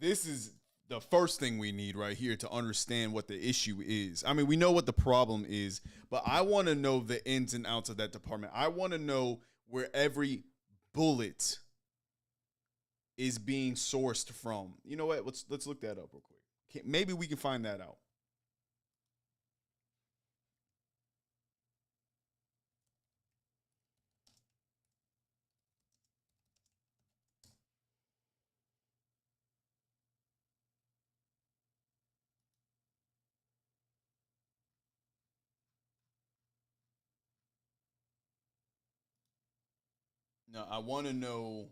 C: This is the first thing we need right here to understand what the issue is. I mean, we know what the problem is, but I want to know the ins and outs of that department. I want to know where every bullet is being sourced from. You know what? Let's look that up real quick. Maybe we can find that out. No, I want to know.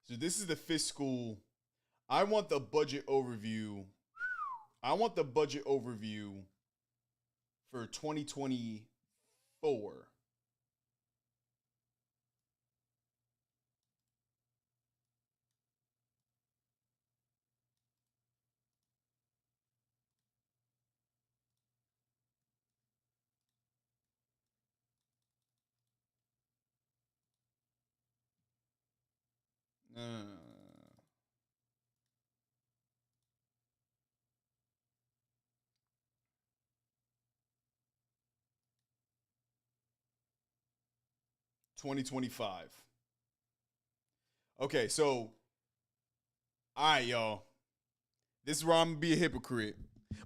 C: So this is the fiscal. I want the budget overview. I want the budget overview for 2024. $2025. Okay, so all right, y'all. This is where I'm gonna be a hypocrite.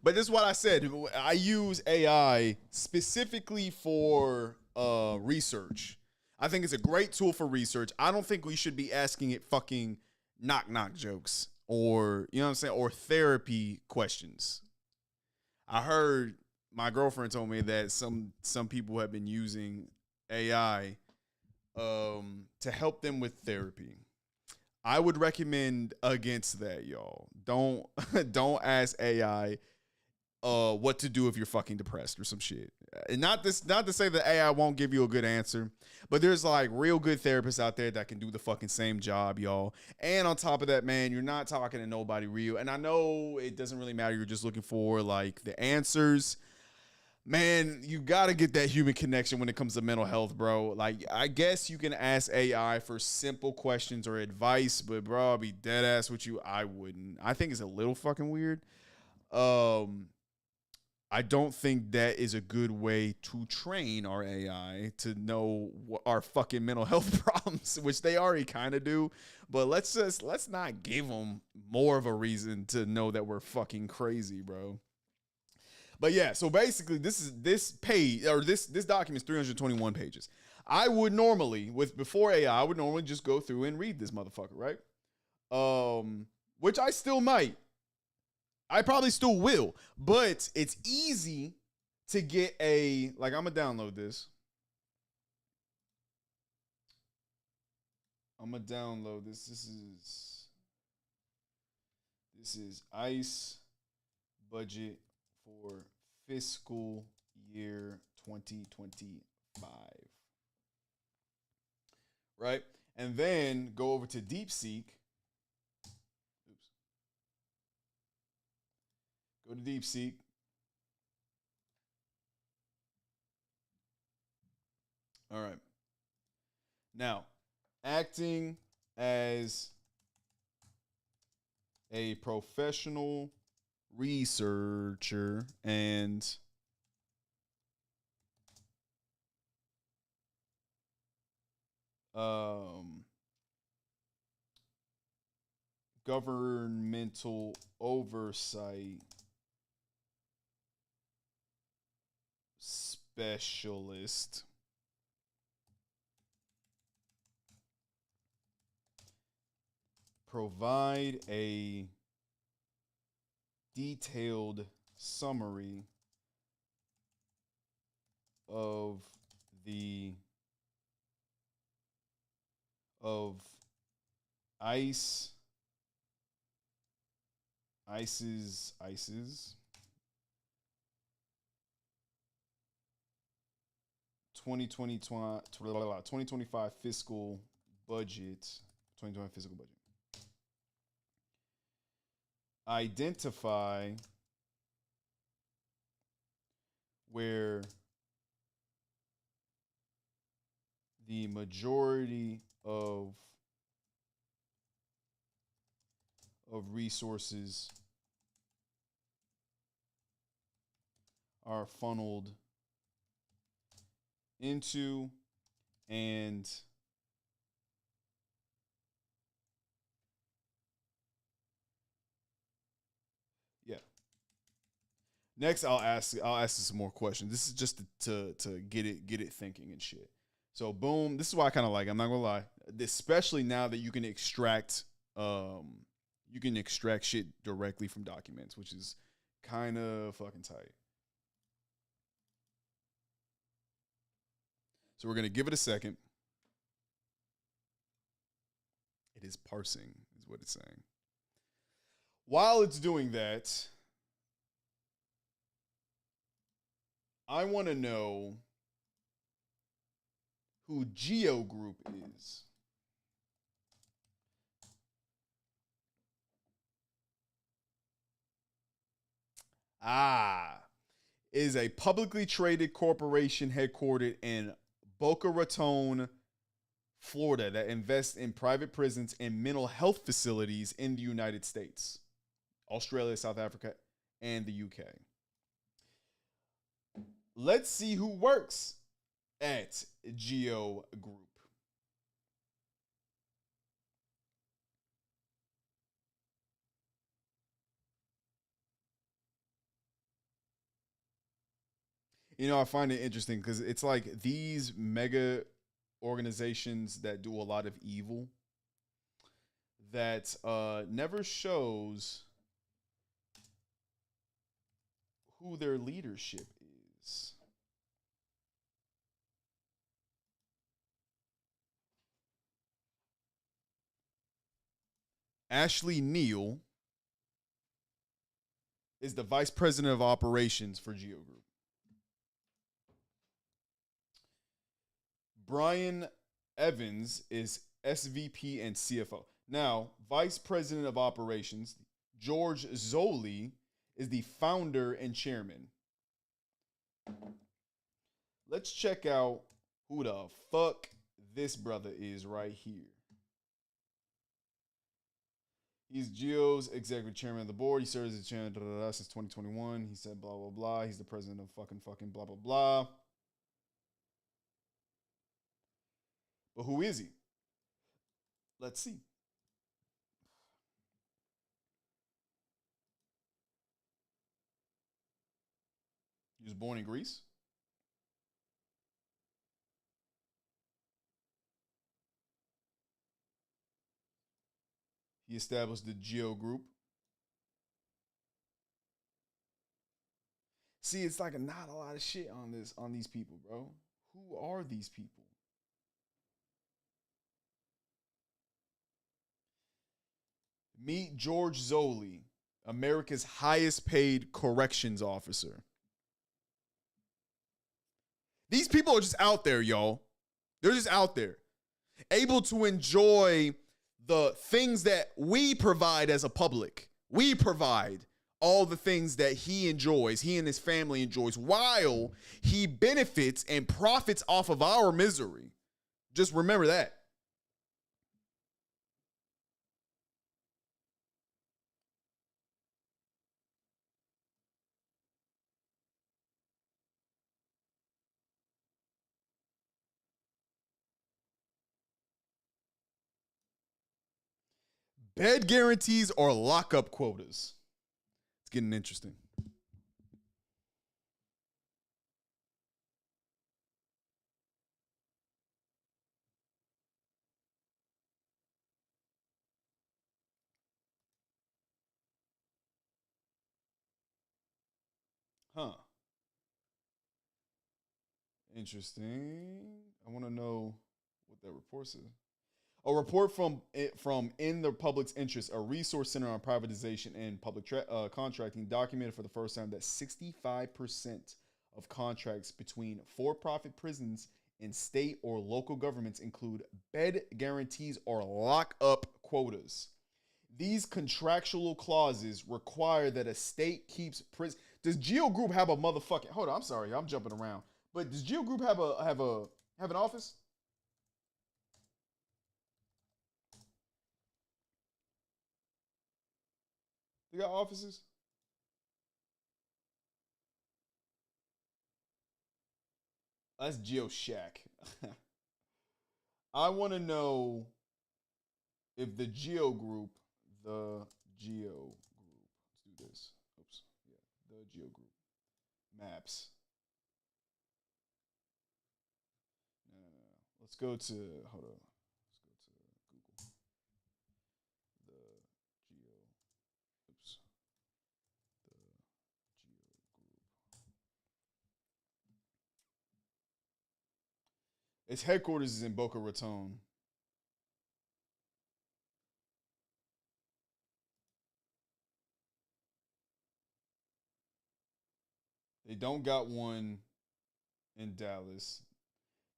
C: But this is what I said. I use AI specifically for research. I think it's a great tool for research. I don't think we should be asking it fucking knock jokes or, you know what I'm saying, or therapy questions. I heard my girlfriend told me that some people have been using AI to help them with therapy. I would recommend against that, y'all. Don't ask AI what to do if you're fucking depressed or some shit. And not to say that AI won't give you a good answer, but there's like real good therapists out there that can do the fucking same job, y'all. And on top of that, man, you're not talking to nobody real. And I know it doesn't really matter. You're just looking for like the answers. Man, you got to get that human connection when it comes to mental health, bro. Like, I guess you can ask AI for simple questions or advice, but bro, I'll be dead ass with you. I wouldn't. I think it's a little fucking weird. I don't think that is a good way to train our AI to know what our fucking mental health problems, which they already kind of do. But let's not give them more of a reason to know that we're fucking crazy, bro. But yeah, so basically this page or this document is 321 pages. I would normally, before AI, I would normally just go through and read this motherfucker, right? Which I still might. I probably still will, but it's easy to get I'm gonna download this. I'm gonna download this. This is ICE budget for fiscal year 2025. Right? And then go over to DeepSeek. Oops. Go to DeepSeek. All right. Now, acting as a professional researcher and governmental oversight specialist. Provide a detailed summary of ICE's 2025 fiscal budget. 2025 fiscal budget. Identify where the majority of resources are funneled into and yeah. Next, I'll ask some more questions. This is just to get it thinking and shit. So boom, this is why I kind of like. I'm not gonna lie, especially now that you can extract shit directly from documents, which is kind of fucking tight. So we're gonna give it a second. It is parsing, is what it's saying. While it's doing that, I want to know who Geo Group is. Is a publicly traded corporation headquartered in Boca Raton, Florida that invests in private prisons and mental health facilities in the United States, Australia, South Africa, and the UK. Let's see who works at Geo Group. You know, I find it interesting because it's like these mega organizations that do a lot of evil that never shows who their leadership is. Ashley Neal is the vice president of operations for Geo Group. Brian Evans is SVP and CFO. Now, vice president of operations, George Zoli, is the founder and chairman. Let's check out who the fuck this brother is right here. He's Geo's executive chairman of the board. He serves as chairman since 2021. He said blah, blah, blah. He's the president of fucking blah, blah, blah. But who is he? Let's see. He was born in Greece. He established the Geo Group. See, it's like not a lot of shit on these people, bro. Who are these people? Meet George Zoli, America's highest paid corrections officer. These people are just out there, y'all. They're just out there, able to enjoy the things that we provide as a public. We provide all the things that he enjoys, he and his family enjoys, while he benefits and profits off of our misery. Just remember that. Bed guarantees or lockup quotas. It's getting interesting. Huh. Interesting. I want to know what that report says. A report from In the Public's Interest, a resource center on privatization and public contracting, documented for the first time that 65% of contracts between for-profit prisons and state or local governments include bed guarantees or lock-up quotas. These contractual clauses require that a state keeps prison. Does Geo Group have a motherfucking? Hold on, I'm sorry, I'm jumping around. But does Geo Group have an office? They got offices? That's Geo Shack. I want to know if the Geo Group, let's do this. Oops. Yeah, the Geo Group. Maps. No. Let's go to, hold on. Let's go to Google. The Geo. Oops. The Geo Group. Its headquarters is in Boca Raton. They don't got one in Dallas.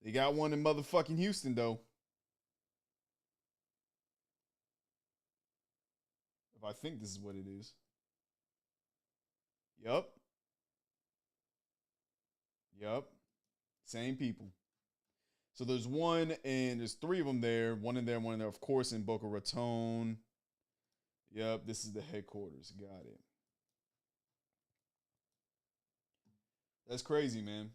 C: They got one in motherfucking Houston, though. If I think this is what it is. Yup. Same people. So there's one, and there's three of them there. One in there, one in there, of course, in Boca Raton. Yep, this is the headquarters. Got it. That's crazy, man.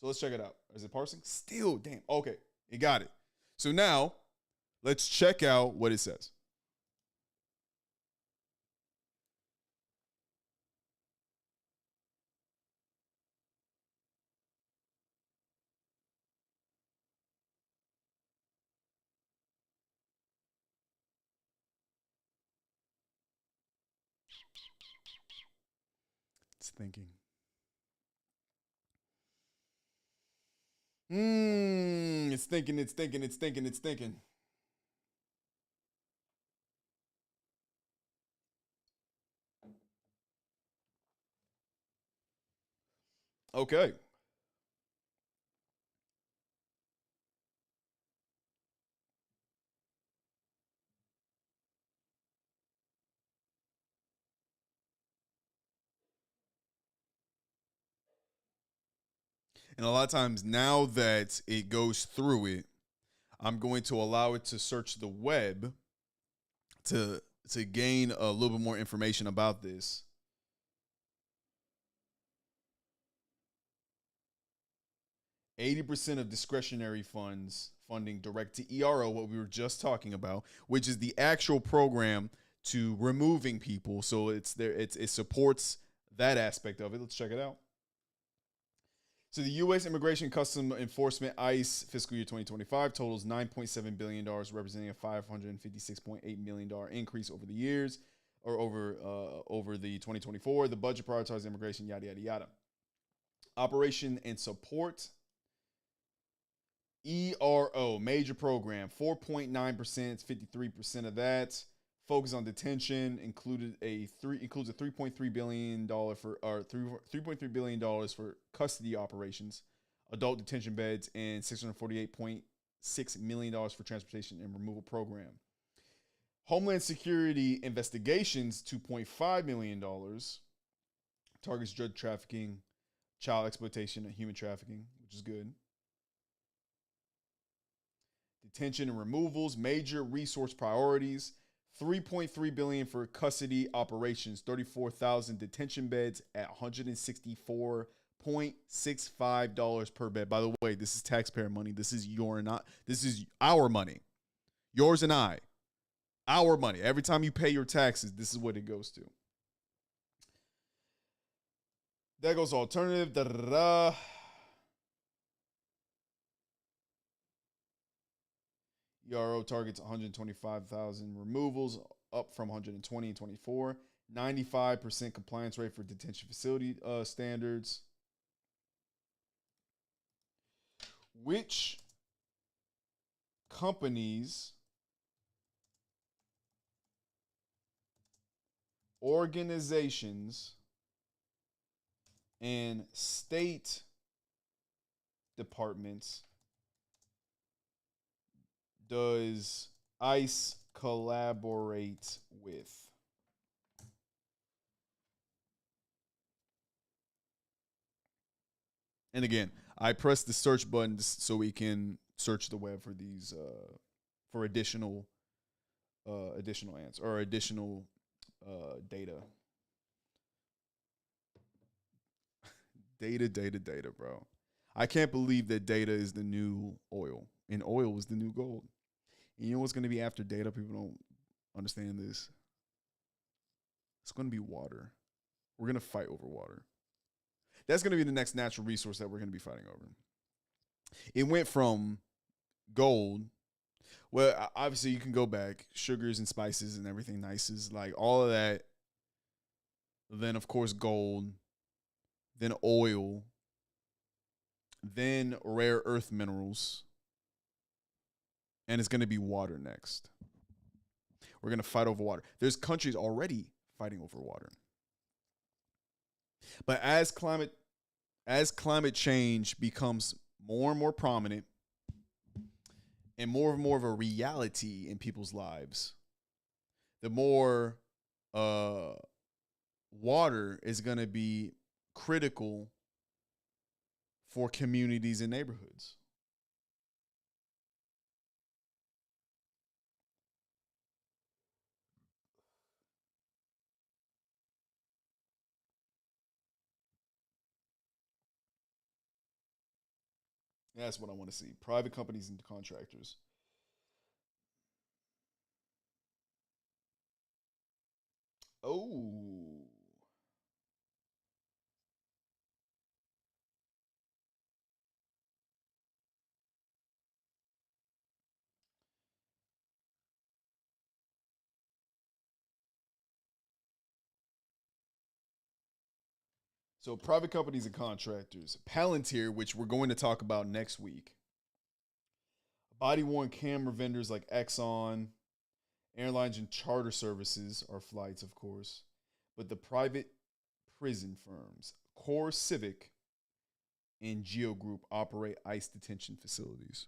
C: So let's check it out. Is it parsing? Still, damn. Okay, it got it. So now, let's check out what it says. It's thinking. It's thinking, it's thinking, it's thinking, it's thinking. Okay. And a lot of times now that it goes through it, I'm going to allow it to search the web to gain a little bit more information about this. %80 of discretionary funding direct to ERO, what we were just talking about, which is the actual program to removing people. So it's there. It supports that aspect of it. Let's check it out. So the U.S. Immigration Custom Enforcement ICE fiscal year 2025 totals $9.7 billion, representing a $556.8 million increase over the years, or over the 2024. The budget prioritizes immigration, yada, yada, yada. Operation and support. ERO, major program, 4.9%, 53% of that. Focus on detention includes a $3.3 billion $3.3 billion for custody operations, adult detention beds, and $648.6 million for transportation and removal program. Homeland Security investigations, $2.5 million. Targets drug trafficking, child exploitation, and human trafficking, which is good. Detention and removals, major resource priorities. $3.3 billion for custody operations, 34,000 detention beds at $164.65 per bed. By the way, this is taxpayer money. This is our money. Yours and I. Our money. Every time you pay your taxes, this is what it goes to. That goes alternative. ERO targets 125,000 removals, up from 120 in 24. 95% compliance rate for detention facility standards. Which companies, organizations, and state departments does ICE collaborate with? And again, I press the search button so we can search the web for these for additional answers or additional data. Data, bro. I can't believe that data is the new oil, and oil is the new gold. And you know what's going to be after data? People don't understand this. It's going to be water. We're going to fight over water. That's going to be the next natural resource that we're going to be fighting over. It went from gold. Well, obviously you can go back. Sugars and spices and everything nices, like all of that. Then, of course, gold. Then oil. Then rare earth minerals. And it's going to be water next. We're going to fight over water. There's countries already fighting over water. But as climate change becomes more and more prominent and more of a reality in people's lives, the more water is going to be critical for communities and neighborhoods. That's what I want to see. Private companies and contractors. Oh. So private companies and contractors. Palantir, which we're going to talk about next week. Body-worn camera vendors like Exxon, airlines and charter services are flights, of course. But the private prison firms, Core Civic and Geo Group, operate ICE detention facilities.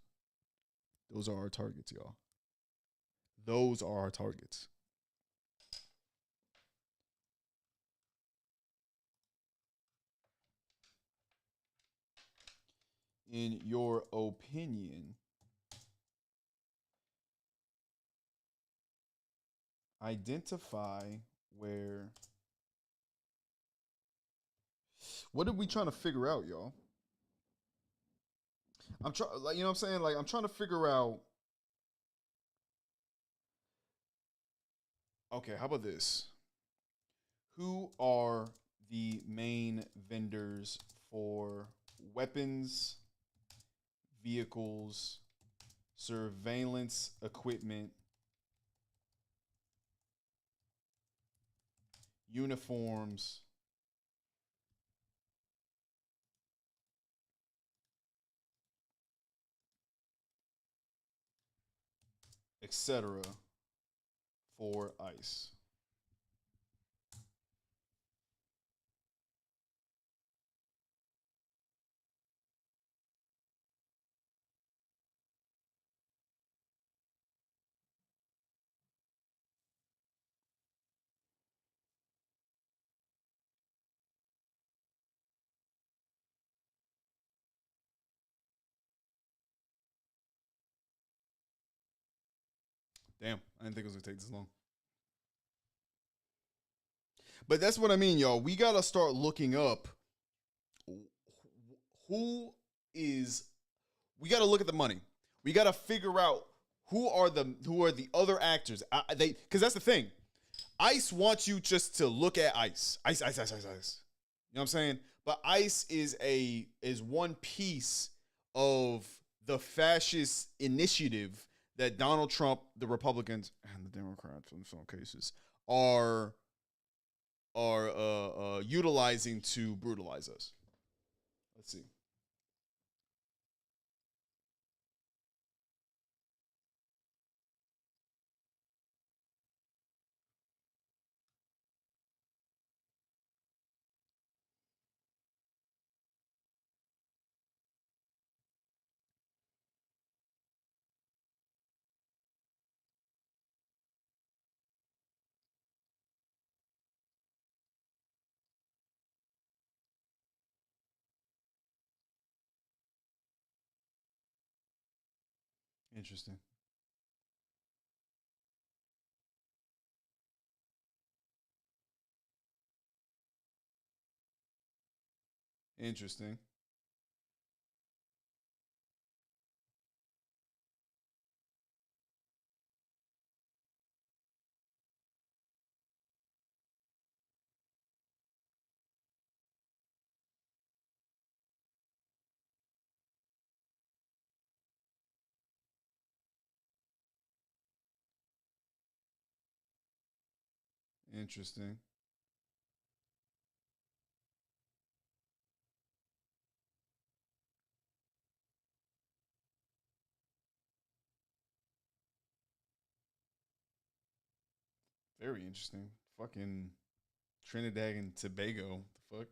C: Those are our targets, y'all. Those are our targets. In your opinion, identify where. What are we trying to figure out, y'all? I'm trying, like, you know what I'm saying? Like, I'm trying to figure out. Okay, how about this? Who are the main vendors for weapons, vehicles, surveillance equipment, uniforms, etc. for ICE? Damn, I didn't think it was gonna take this long. But that's what I mean, y'all. We gotta start looking up who is. We gotta look at the money. We gotta figure out who are the other actors. Because that's the thing. ICE wants you just to look at ICE. ICE. You know what I'm saying? But ICE is one piece of the fascist initiative that Donald Trump, the Republicans, and the Democrats in some cases are utilizing to brutalize us. Let's see. Interesting. Interesting. Interesting. Very interesting. Fucking Trinidad and Tobago. The fuck?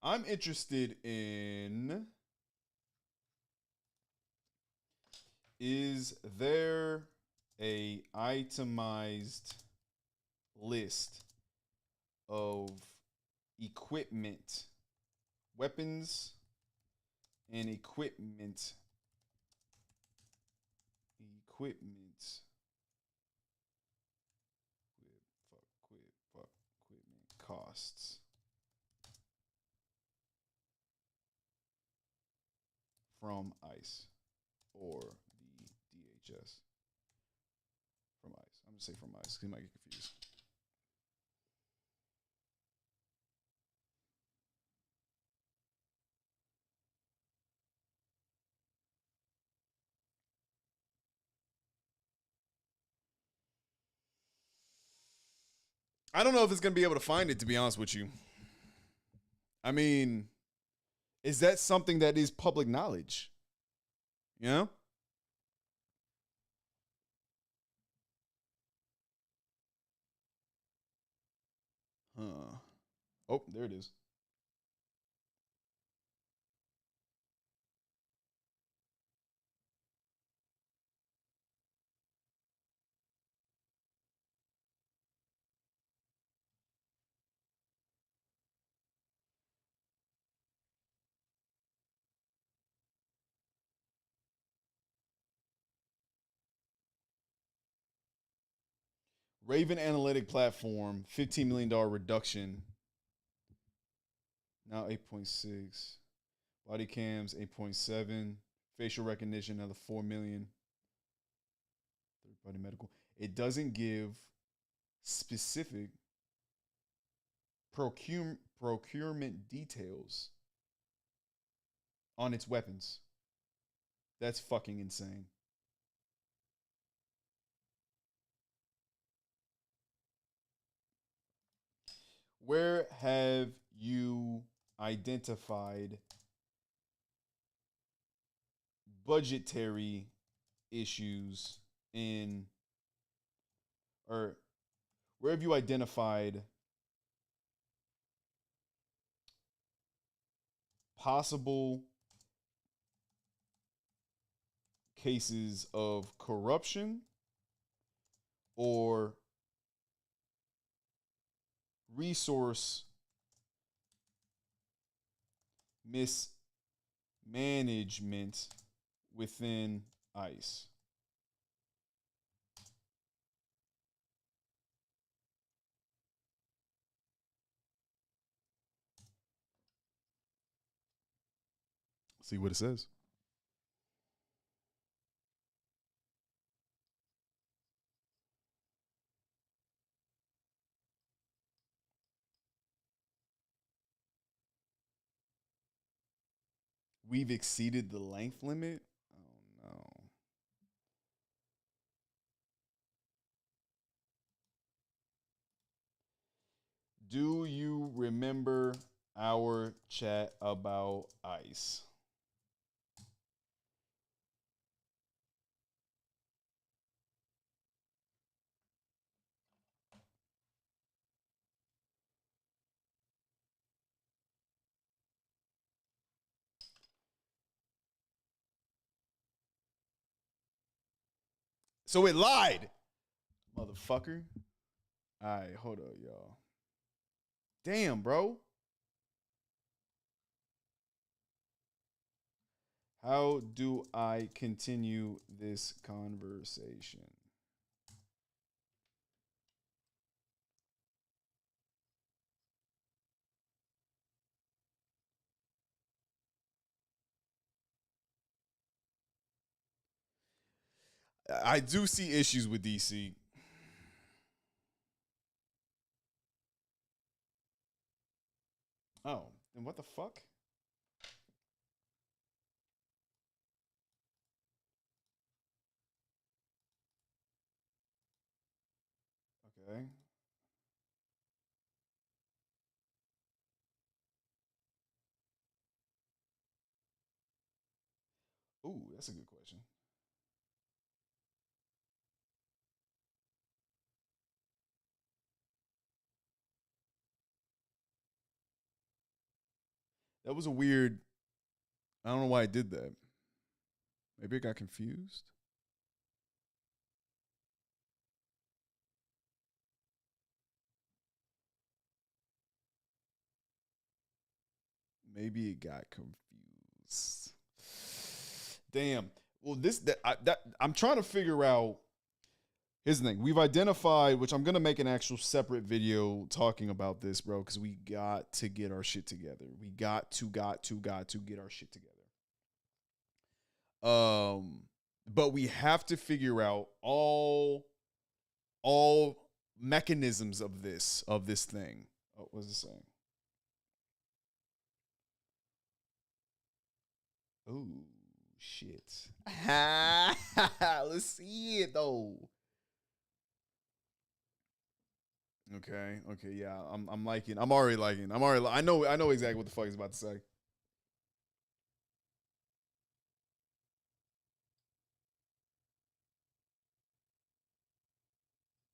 C: I'm interested in, is there a itemized list of equipment, weapons and equipment equipment costs from ICE or the DHS. From ICE. I'm going to say from ICE because he might get confused. I don't know if it's going to be able to find it, to be honest with you. I mean, is that something that is public knowledge? You know? Huh. Oh, there it is. Raven Analytic Platform, $15 million reduction. Now 8.6. Body cams, 8.7. Facial recognition, another 4 million. Third party medical. It doesn't give specific procurement details on its weapons. That's fucking insane. Where have you identified budgetary issues in, or where have you identified possible cases of corruption or resource mismanagement within ICE? See what it says. We've exceeded the length limit. Oh no. Do you remember our chat about ICE? So it lied, motherfucker. All right, hold up, y'all. Damn, bro. How do I continue this conversation? I do see issues with DC. Oh, then what the fuck? Okay. Ooh, that's a good question. That was a weird. I don't know why I did that. Maybe I got confused. Maybe it got confused. Damn. Well, I'm trying to figure out. Here's the thing. We've identified, which I'm gonna make an actual separate video talking about this, bro, because we got to get our shit together. We got to get our shit together. But we have to figure out all mechanisms of this thing. Oh, what was it saying? Oh shit. Let's see it though. Okay, yeah. I'm liking. I'm already liking. I know exactly what the fuck he's about to say.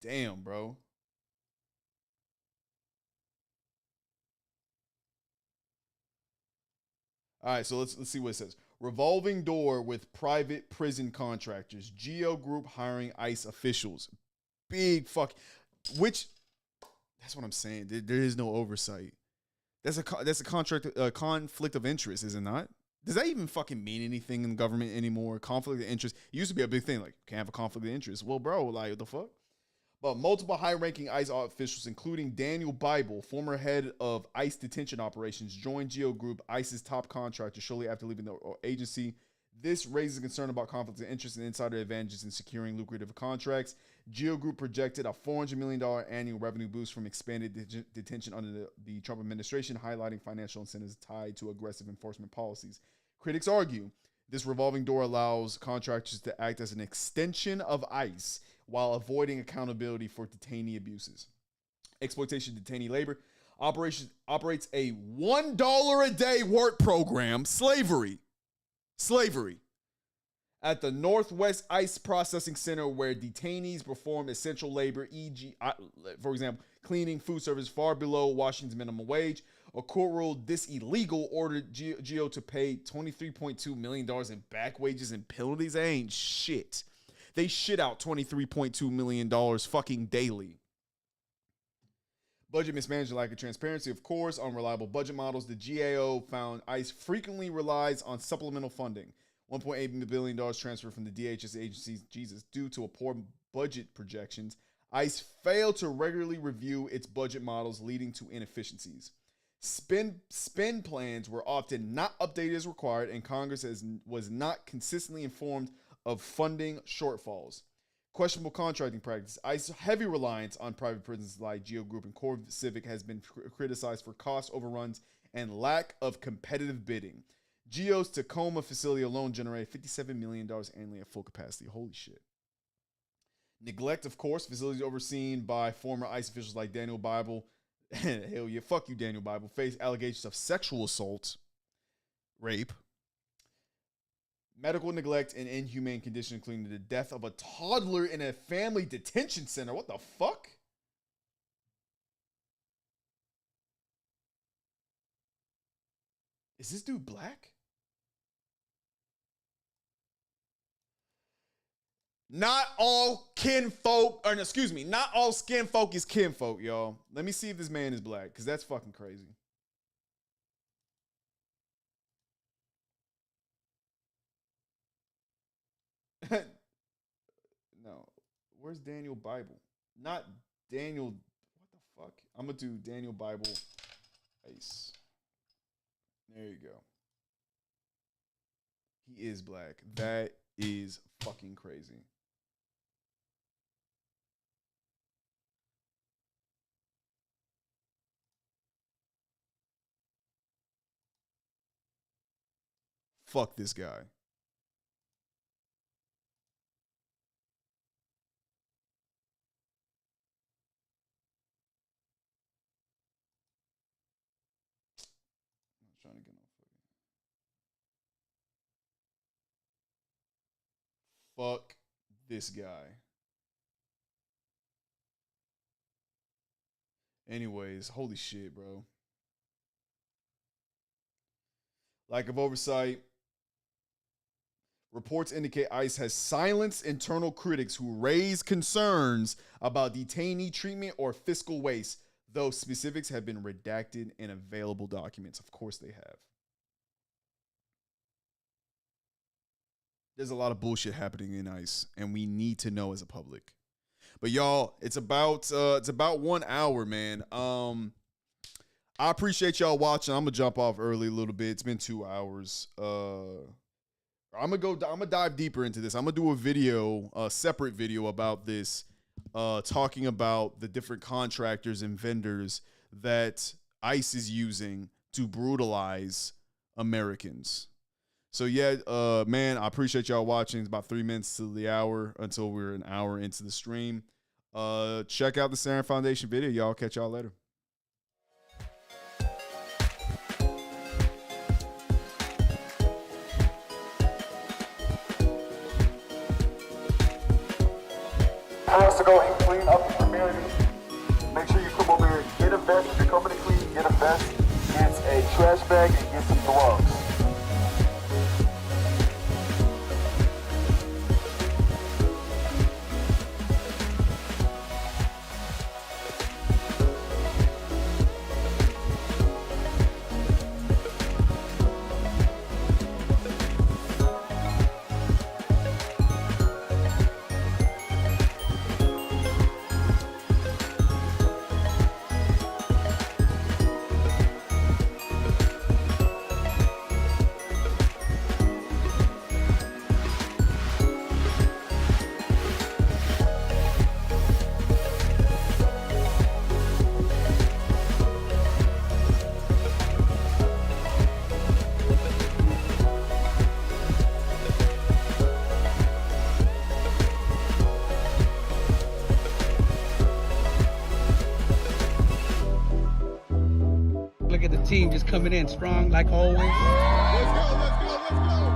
C: Damn, bro. All right, so let's see what it says. Revolving door with private prison contractors. Geo Group hiring ICE officials. Big fuck. Which, that's what I'm saying. There is no oversight. That's a conflict of interest, is it not? Does that even fucking mean anything in government anymore? Conflict of interest. It used to be a big thing. Like, can't have a conflict of interest. Well, bro, like, what the fuck? But multiple high-ranking ICE officials, including Daniel Bible, former head of ICE detention operations, joined Geo Group, ICE's top contractor, shortly after leaving the agency. This raises concern about conflicts of interest and insider advantages in securing lucrative contracts. Geo Group projected a $400 million annual revenue boost from expanded detention under the Trump administration, highlighting financial incentives tied to aggressive enforcement policies. Critics argue this revolving door allows contractors to act as an extension of ICE while avoiding accountability for detainee abuses. Exploitation of detainee labor operates a $1 a day work program, slavery, at the Northwest ICE Processing Center, where detainees perform essential labor, e.g., for example, cleaning, food service, far below Washington's minimum wage. A court ruled this illegal, ordered Geo to pay $23.2 million in back wages and penalties. That ain't shit. They shit out $23.2 million fucking daily. Budget mismanagement, lack of transparency, of course, unreliable budget models. The GAO found ICE frequently relies on supplemental funding. $1.8 billion transferred from the DHS agencies, due to a poor budget projections. ICE failed to regularly review its budget models, leading to inefficiencies. Spend plans were often not updated as required, and Congress was not consistently informed of funding shortfalls. Questionable contracting practice. ICE's heavy reliance on private prisons like Geo Group and Core Civic has been criticized for cost overruns and lack of competitive bidding. Geo's Tacoma facility alone generated $57 million annually at full capacity. Holy shit. Neglect, of course. Facilities overseen by former ICE officials like Daniel Bible. Hell yeah, fuck you, Daniel Bible. Face allegations of sexual assault, rape, medical neglect, and inhumane conditions, including the death of a toddler in a family detention center. What the fuck? Is this dude black? Not all not all skin folk is kinfolk, y'all. Let me see if this man is black, because that's fucking crazy. No. Where's Daniel Bible? Not Daniel. What the fuck? I'm going to do Daniel Bible ICE. There you go. He is black. That is fucking crazy. Fuck this guy. I'm not trying to get no fucking. Fuck this guy. Anyways, holy shit, bro. Lack of oversight. Reports indicate ICE has silenced internal critics who raise concerns about detainee treatment or fiscal waste, though specifics have been redacted in available documents. Of course they have. There's a lot of bullshit happening in ICE, and we need to know as a public. But y'all, it's about 1 hour, man. I appreciate y'all watching. I'm gonna jump off early a little bit. It's been 2 hours. I'm gonna dive deeper into this. I'm gonna do a separate video about this, talking about the different contractors and vendors that ICE is using to brutalize Americans. So yeah, man, I appreciate y'all watching. It's about 3 minutes to the hour until we're an hour into the stream. Check out the Sarin Foundation video. Y'all catch y'all later.
E: To go and clean up the community. Make sure you come over here and get a vest. If you're coming to clean, get a vest, get a trash bag, and get some gloves.
H: Look at the team just coming in strong like always.
E: Let's go, let's go, let's go.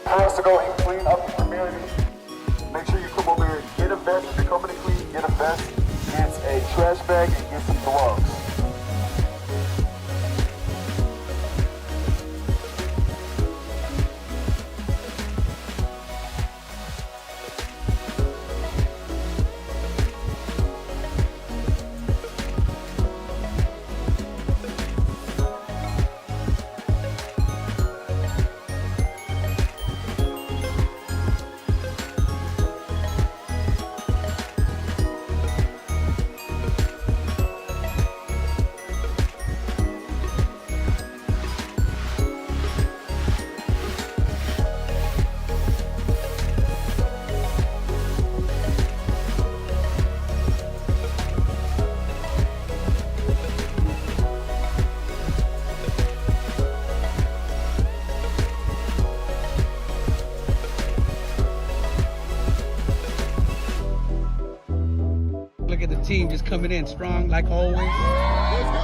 E: Has to go and clean up the community. Make sure you come over here and get a vest. If you're coming to clean, get a vest, get a trash bag, and get some gloves.
H: Look at the team just coming in strong like always.
E: Let's go.